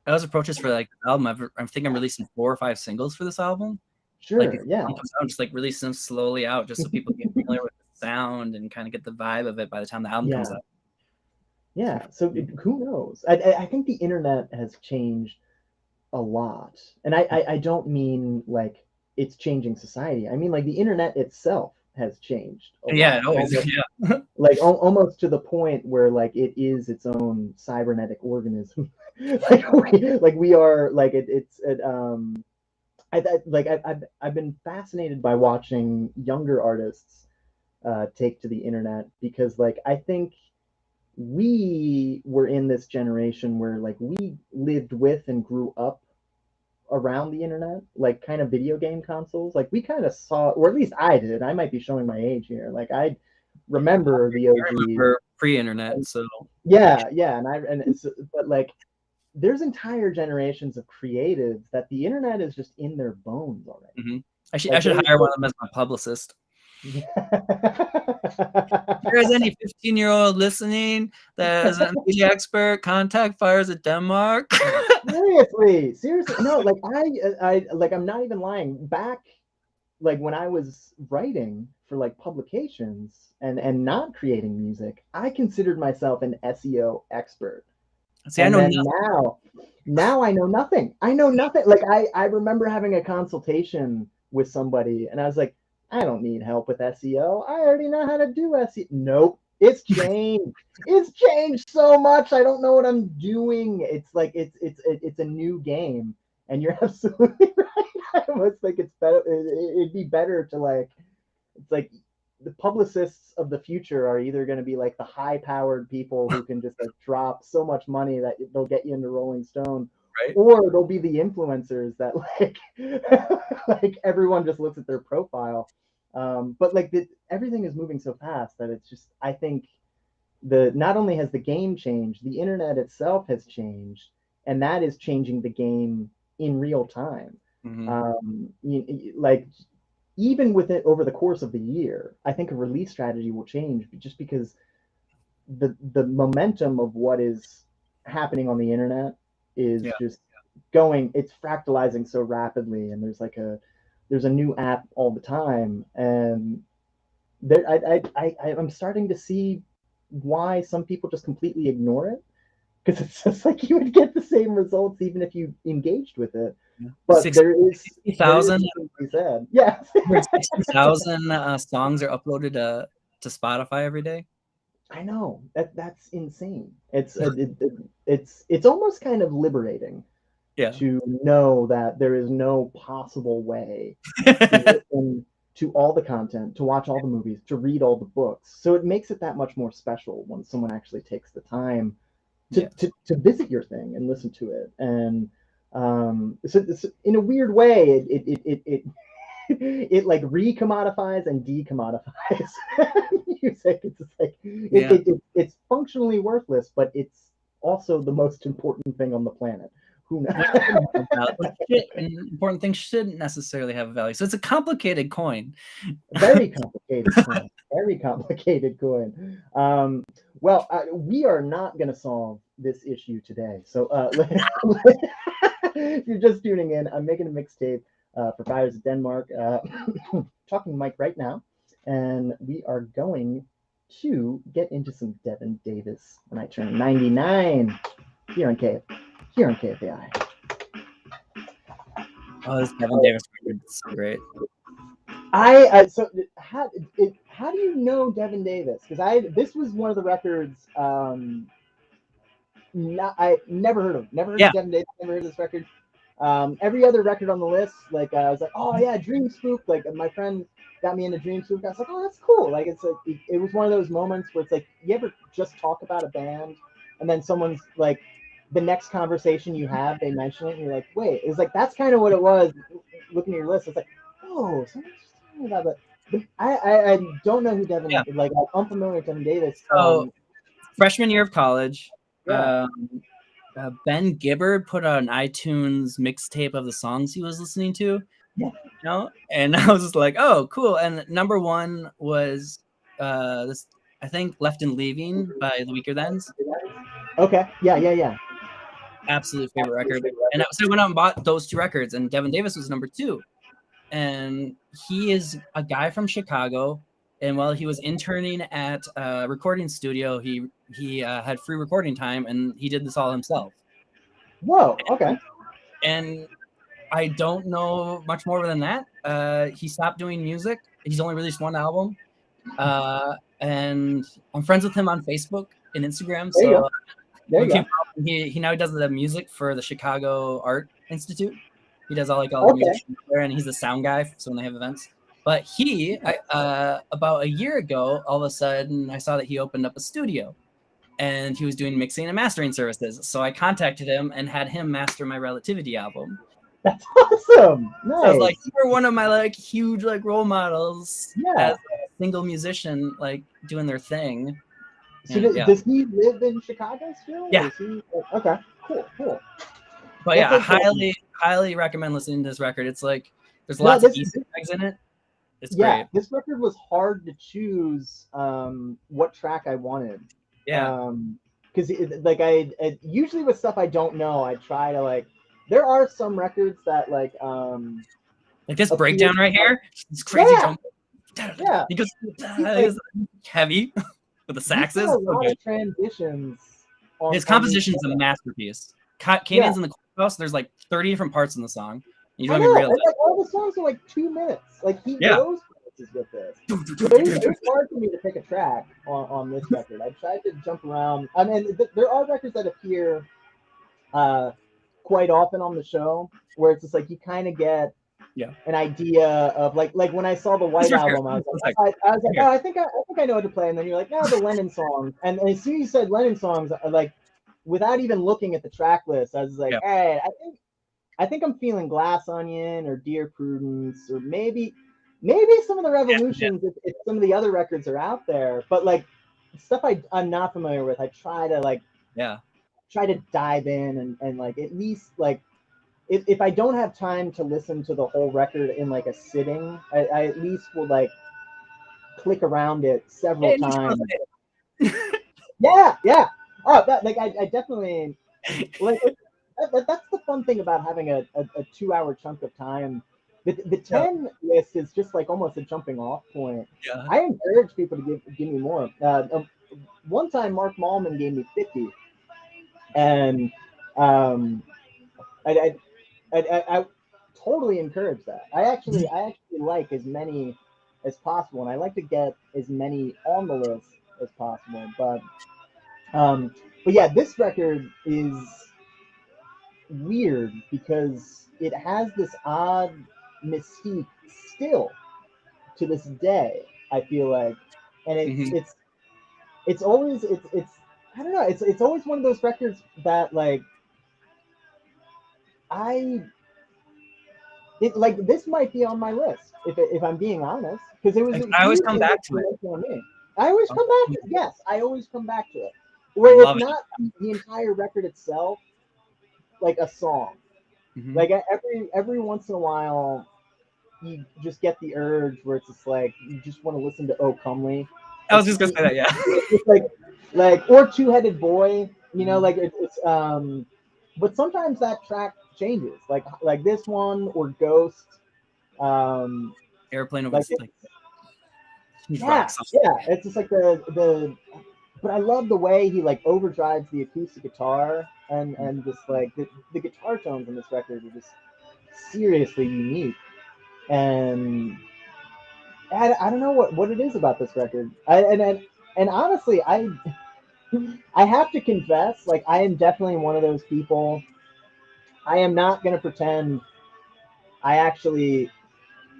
I was approaches for like the album. I think I'm releasing 4 or 5 singles for this album. Sure, like, yeah. I'm just like releasing them slowly out, just so people get familiar with the sound and kind of get the vibe of it by the time the album comes out. Yeah. So who knows? I think the internet has changed a lot, and I don't mean like it's changing society. I mean like the internet itself has changed a lot. It always like almost to the point where like it is its own cybernetic organism. like we are like I've been fascinated by watching younger artists take to the internet, because like I think we were in this generation where like we lived with and grew up around the internet, like kind of video game consoles. Like we kind of saw, or at least I did. I might be showing my age here. Like I remember the OG. I remember pre-internet, so yeah, but like there's entire generations of creatives that the internet is just in their bones already. Mm-hmm. I should hire one of them as my publicist. If there's any 15-year-old listening that is a media expert, contact Fires at Denmark. Seriously, no, like I'm not even lying. Back like when I was writing for like publications and not creating music, I considered myself an SEO expert. See, I know nothing. Now I know nothing. Like I remember having a consultation with somebody, and I was like, I don't need help with SEO. I already know how to do SEO. Nope. It's changed. It's changed so much. I don't know what I'm doing. It's like it's a new game, and you're absolutely right. I almost think it's better. It'd be better to like, it's like the publicists of the future are either going to be like the high-powered people who can just like drop so much money that they'll get you into Rolling Stone, right? Or they'll be the influencers that like like everyone just looks at their profile. But like everything is moving so fast that it's just, I think not only has the game changed, the internet itself has changed, and that is changing the game in real time. Mm-hmm. Like even with it over the course of the year, I think a release strategy will change, just because the momentum of what is happening on the internet is just going, it's fractalizing so rapidly, and there's a new app all the time, and I'm starting to see why some people just completely ignore it, because it's just like you would get the same results even if you engaged with it. But 60,000 yeah. 60,000 songs are uploaded to Spotify every day. I know that's insane. It's almost kind of liberating, Yeah. to know that there is no possible way to listen to all the content, to watch all the movies, to read all the books. So it makes it that much more special when someone actually takes the time to visit your thing and listen to it. And so in a weird way, it like recommodifies and decommodifies music. It's just like it's functionally worthless, but it's also the most important thing on the planet. Who knows? Important things shouldn't necessarily have a value. So it's a complicated coin. Very complicated coin. Very complicated coin. Well, we are not going to solve this issue today. So if you're just tuning in, I'm making a mixtape for Fires of Denmark. Talking to Mike right now, and we are going to get into some Devin Davis when I turn 99 here on KFAI. Oh, this Devin Davis record is so great. So how do you know Devin Davis? Because this was one of the records I never heard of. Never heard of Devin Davis. Never heard of this record. Every other record on the list, like I was like, oh yeah, Dream Spook. Like my friend got me into Dream Spook. I was like, oh, that's cool. Like it was one of those moments where it's like, you ever just talk about a band, and then someone's like, the next conversation you have, they mention it, and you're like, wait, it's like that's kind of what it was. Looking at your list, it's like, oh, someone's just talking about that. But I don't know who Devin. Yeah. Like I'm familiar with Devin Davis. So freshman year of college. Yeah. Ben Gibbard put out an iTunes mixtape of the songs he was listening to. Yeah. You know? And I was just like, oh, cool. And number one was this, I think, Left and Leaving by The Weaker Thans. Okay. Yeah. Absolute favorite record. And so I went out and bought those two records, and Devin Davis was number two. And he is a guy from Chicago. And while he was interning at a recording studio, he had free recording time, and he did this all himself. Whoa, okay. And I don't know much more than that. He stopped doing music. He's only released one album. And I'm friends with him on Facebook and Instagram. So he now does the music for the Chicago Art Institute. He does all the music there, and he's the sound guy, so when they have events. But about a year ago, all of a sudden, I saw that he opened up a studio, and he was doing mixing and mastering services. So I contacted him and had him master my Relativity album. That's awesome. Nice. So I was like, you were one of my huge role models as a single musician, doing their thing. So does he live in Chicago still? Yeah. Okay. Cool. But I highly recommend listening to this record. It's there's lots of Easter eggs in it. It's great. This record was hard to choose what track I wanted. Yeah. Because I usually with stuff I don't know, I try to there are some records that like this breakdown right here. It's crazy. Yeah. Because heavy with the saxes. A lot of transitions. His composition is a masterpiece. Canyons in the Courthouse. There's 30 different parts in the song. You don't even realize. All the songs are 2 minutes. He goes places with this. It's hard for me to pick a track on this record. I tried to jump around. I mean, there are records that appear quite often on the show where it's just you kind of get an idea of like when I saw the White album, I was like, oh, I think I know what to play, and then you're like, no, the Lennon songs, and as soon as you said Lennon songs, without even looking at the track list, I was like, hey, I think I'm feeling Glass Onion or Dear Prudence, or maybe some of the Revolutions if some of the other records are out there, but stuff I'm not familiar with, I try to try to dive in and at least if I don't have time to listen to the whole record in a sitting, I at least will click around it several times. Yeah. Oh, that I definitely that's the fun thing about having a 2-hour chunk of time. The 10 list is just almost a jumping off point. Yeah. I encourage people to give me more. One time Mark Mallman gave me 50, and I totally encourage that. I actually like as many as possible, and I like to get as many on the list as possible. But yeah, this record is weird because it has this odd mystique still to this day. I feel like, and Mhm. it's always it's I don't know. It's always one of those records that like I it like this might be on my list if I'm being honest because it was a I always huge come back to it. influence on me. I always come back to it. Yes, I always come back to it. Where if Love it. not the entire record itself, like a song. Mhm. Like every once in a while, you just get the urge where it's just like you just want to listen to "Oh Comely." I was just gonna say that, yeah. It's like or "Two-Headed Boy." You know, like it's but sometimes that track changes, like this one or "Ghost." Um, Airplane over like the like huge rock yeah, song. yeah, it's just like the. But I love the way he like overdrives the acoustic guitar and just like the guitar tones on this record are just seriously unique. And I don't know what it is about this record. And honestly, I have to confess, like I am definitely one of those people. I am not gonna pretend I actually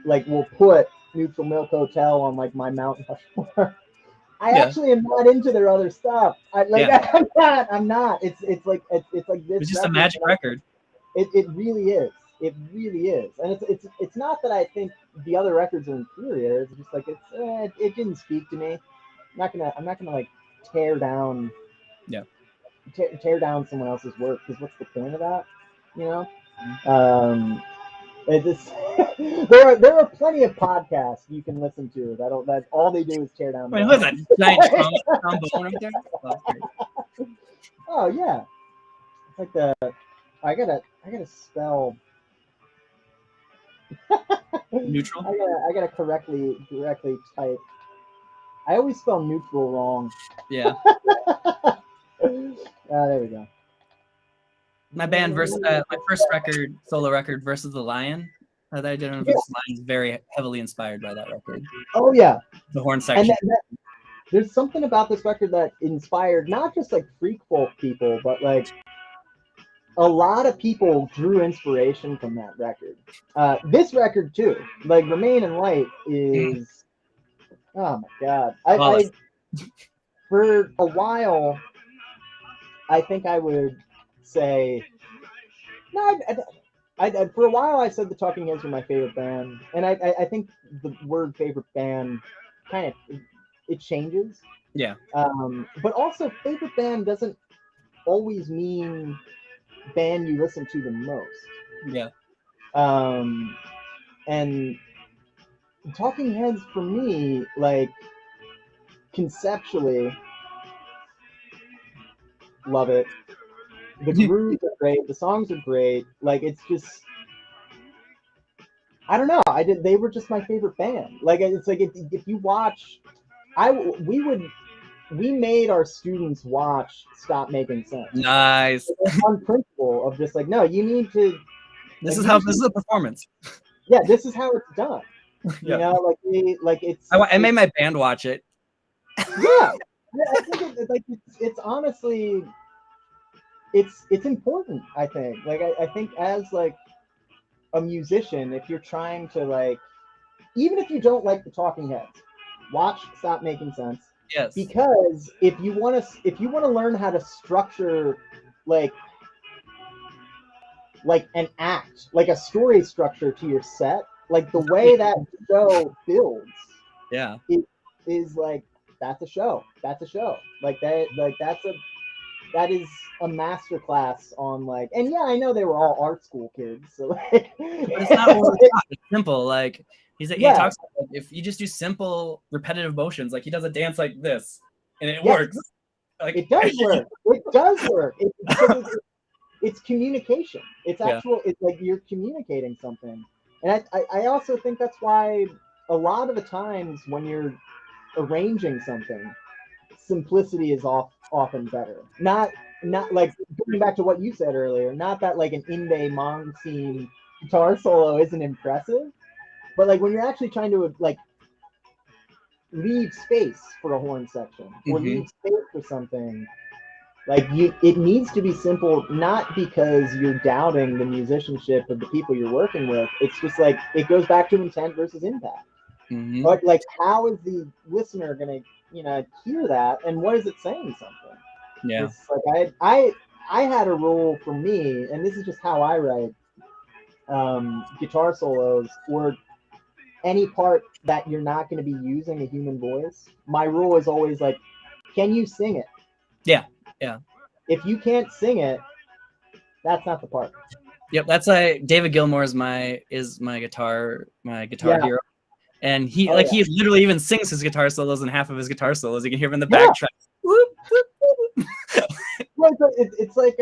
like will put Neutral Milk Hotel on like my Mount Rushmore. I Yeah, actually am not into their other stuff. I like yeah. I'm not. I'm not. It's like this It's just a record. magic record. It really is. It really is. And it's not that I think the other records are inferior. It's just like it didn't speak to me. I'm not gonna like tear down Yeah. tear down someone else's work because what's the point of that? You know. Mhm. It just there are plenty of podcasts you can listen to that all they do is tear down Wait, what is that bands. giant trombone right there? Oh, that's great. Oh yeah, it's like the I gotta spell Neutral. I gotta correctly type. I always spell neutral wrong. Yeah. There we go. My band versus my first record, solo record, Versus the Lion, that I did on Yeah. Versus the Lion is very heavily inspired by that record. Oh yeah. The horn And section. there's something about this record that inspired not just like freak folk people, but like a lot of people drew inspiration from that record. This record too, like Remain in Light is oh my god. I Flawless. for a while I think I would say no. For a while I said the Talking Heads were my favorite band, and I think the word favorite band kind of it changes. Yeah. But also favorite band doesn't always mean band you listen to the most. Yeah. Um, and Talking Heads for me, like conceptually, love it. The grooves are great. The songs are great. Like it's just, I don't know. They were just my favorite band. Like it's like if you watch, I we would we made our students watch Stop Making Sense Nice. on principle of just like no, you need to This like is you how just this is a performance. yeah, this is how it's done. You Yeah. know, like I made my band watch it. yeah. I think it's honestly it's important. I think like I think as like a musician, if you're trying to like even if you don't like the Talking Heads, watch Stop Making Sense Yes. because if you want to learn how to structure like like an act, like a story structure to your set, like the way that show builds Yeah. it is like that's a show. That's a show. Like that is a master class on like and yeah, I know they were all art school kids, so like But it's not over the top. It's simple. Like he yeah, talks about like, if you just do simple repetitive motions, like he does a dance like this, and it yes, works. Like it does work. It does work. Because it's communication. It's yeah. actual. It's like you're communicating something, and I also think that's why a lot of the times when you're arranging something, simplicity is often better. Not like going back to what you said earlier. Not that like an Inde Monsoon guitar solo isn't impressive, but like when you're actually trying to like leave space for a horn section or Mm-hmm. leave space for something, Like it needs to be simple, not because you're doubting the musicianship of the people you're working with. It's just like it goes back to intent versus impact. Mm-hmm. Like how is the listener gonna, hear that, and what is it saying something? Yeah. It's like I had a rule for me, and this is just how I write guitar solos, or any part that you're not going to be using a human voice. My rule is always like, can you sing it? Yeah. Yeah. If you can't sing it, that's not the part. Yep. That's like David Gilmour is my guitar hero. And he he literally even sings his guitar solos, and half of his guitar solos you can hear him in the backtrack. Whoop, whoop, whoop. Well, it's like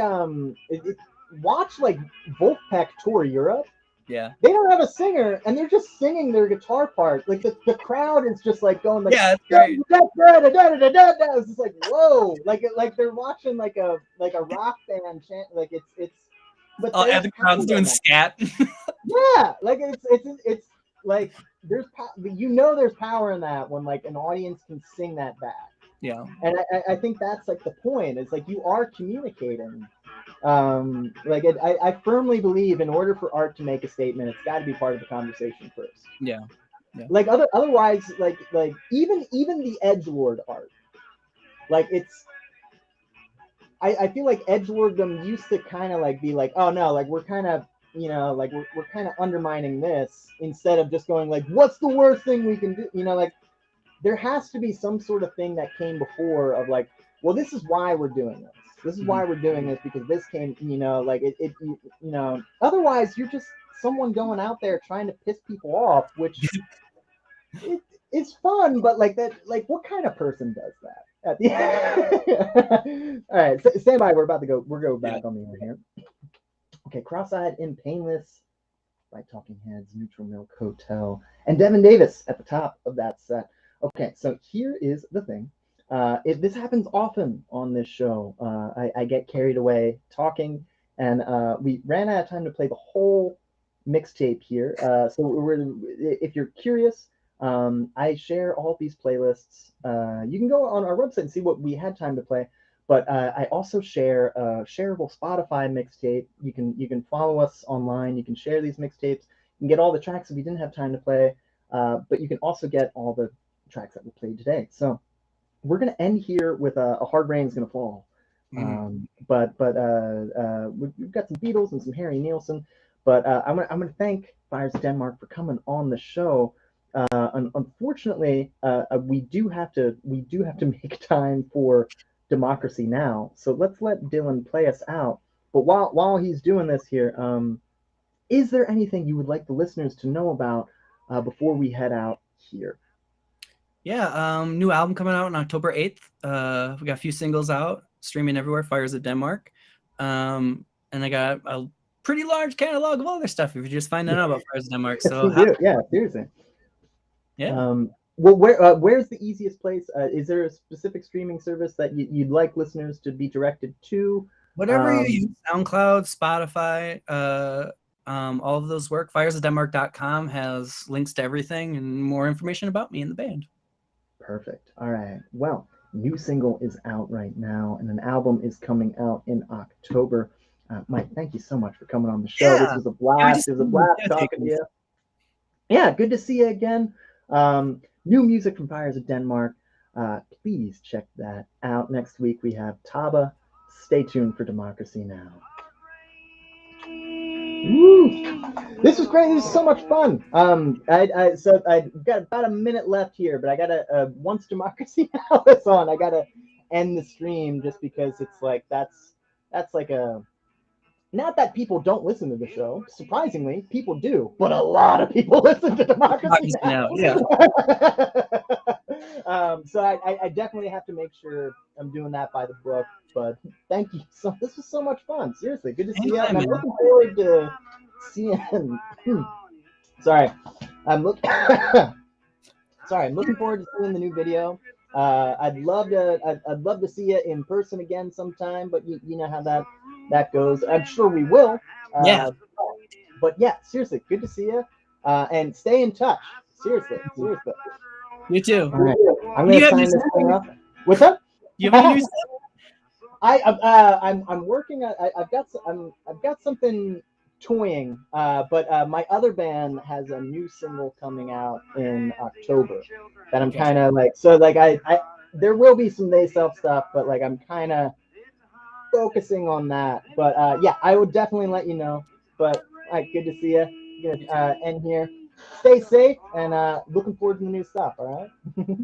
watch like Wolfpack tour Europe. Yeah. They don't have a singer, and they're just singing their guitar part. Like the crowd is just like going like, yeah, it's great. It's just like whoa, like they're watching like a rock band chant. Like it's. But and the crowd's doing scat. Yeah, like it's like there's there's power in that when like an audience can sing that back. Yeah. And I think that's like the point. It's like you are communicating. I firmly believe in order for art to make a statement, it's got to be part of the conversation first. Yeah. Yeah. Like otherwise, like even the edgelord art, like it's. I feel like edgelordom used to kind of like be like, oh no, like we're kind of like we're kind of undermining this, instead of just going like, what's the worst thing we can do? Like there has to be some sort of thing that came before of like, well, this is why we're doing this. This is why we're doing this, because this came, like otherwise you're just someone going out there trying to piss people off, which it's fun, but like that, like what kind of person does that? At the end? All right, stand by. We're going back on the air here. Okay, Cross-Eyed and Painless by Talking Heads, Neutral Milk Hotel, and Devin Davis at the top of that set. Okay, so here is the thing. This happens often on this show. I get carried away talking, and we ran out of time to play the whole mixtape here. So if you're curious, I share all these playlists. You can go on our website and see what we had time to play. But I also share a shareable Spotify mixtape. You can follow us online. You can share these mixtapes. You can get all the tracks that we didn't have time to play. But you can also get all the tracks that we played today. So we're going to end here with a Hard Rain's Gonna Fall. But we've got some Beatles and some Harry Nilsson. But I'm gonna thank Fires of Denmark for coming on the show. Unfortunately, we do have to make time for Democracy Now. So let's let Dylan play us out. But while he's doing this here, is there anything you would like the listeners to know about before we head out here? Yeah, new album coming out on October 8th. We got a few singles out, streaming everywhere, Fires of Denmark. And I got a pretty large catalog of other stuff if you're just finding out about Fires of Denmark. So yeah, seriously. Yeah. Well, where's the easiest place? Is there a specific streaming service that you'd like listeners to be directed to? Whatever you use, SoundCloud, Spotify, all of those work. Firesofdenmark.com has links to everything and more information about me and the band. Perfect. All right. Well, new single is out right now, and an album is coming out in October. Mike, thank you so much for coming on the show. This was a blast. It was a blast talking to you. Yeah, good to see you again. New music from Fires of Denmark. Please check that out. Next week we have Taba. Stay tuned for Democracy Now. Woo! This was great. This was so much fun. So I got about a minute left here, but I gotta once Democracy Now is on, I gotta end the stream just because it's like that's like a. Not that people don't listen to the show. Surprisingly, people do, but a lot of people listen to Democracy Now. Yeah. So I definitely have to make sure I'm doing that by the book. But thank you. So this was so much fun. Seriously, good to see you. And I'm looking forward to seeing. Sorry, I'm looking forward to seeing the new video. I'd love to see you in person again sometime, but you know how that goes. I'm sure we will. Yeah. But yeah, seriously, good to see you. And stay in touch. Seriously. You too. All right. I'm gonna sign this thing up. What's up? You have a new I'm working. I've got something toying. But my other band has a new single coming out in October that I'm kind of like. So like I there will be some They Self stuff, but like I'm kind of focusing on that. But yeah, I would definitely let you know. But good to see you. Gonna end here. Stay safe and looking forward to the new stuff. All right.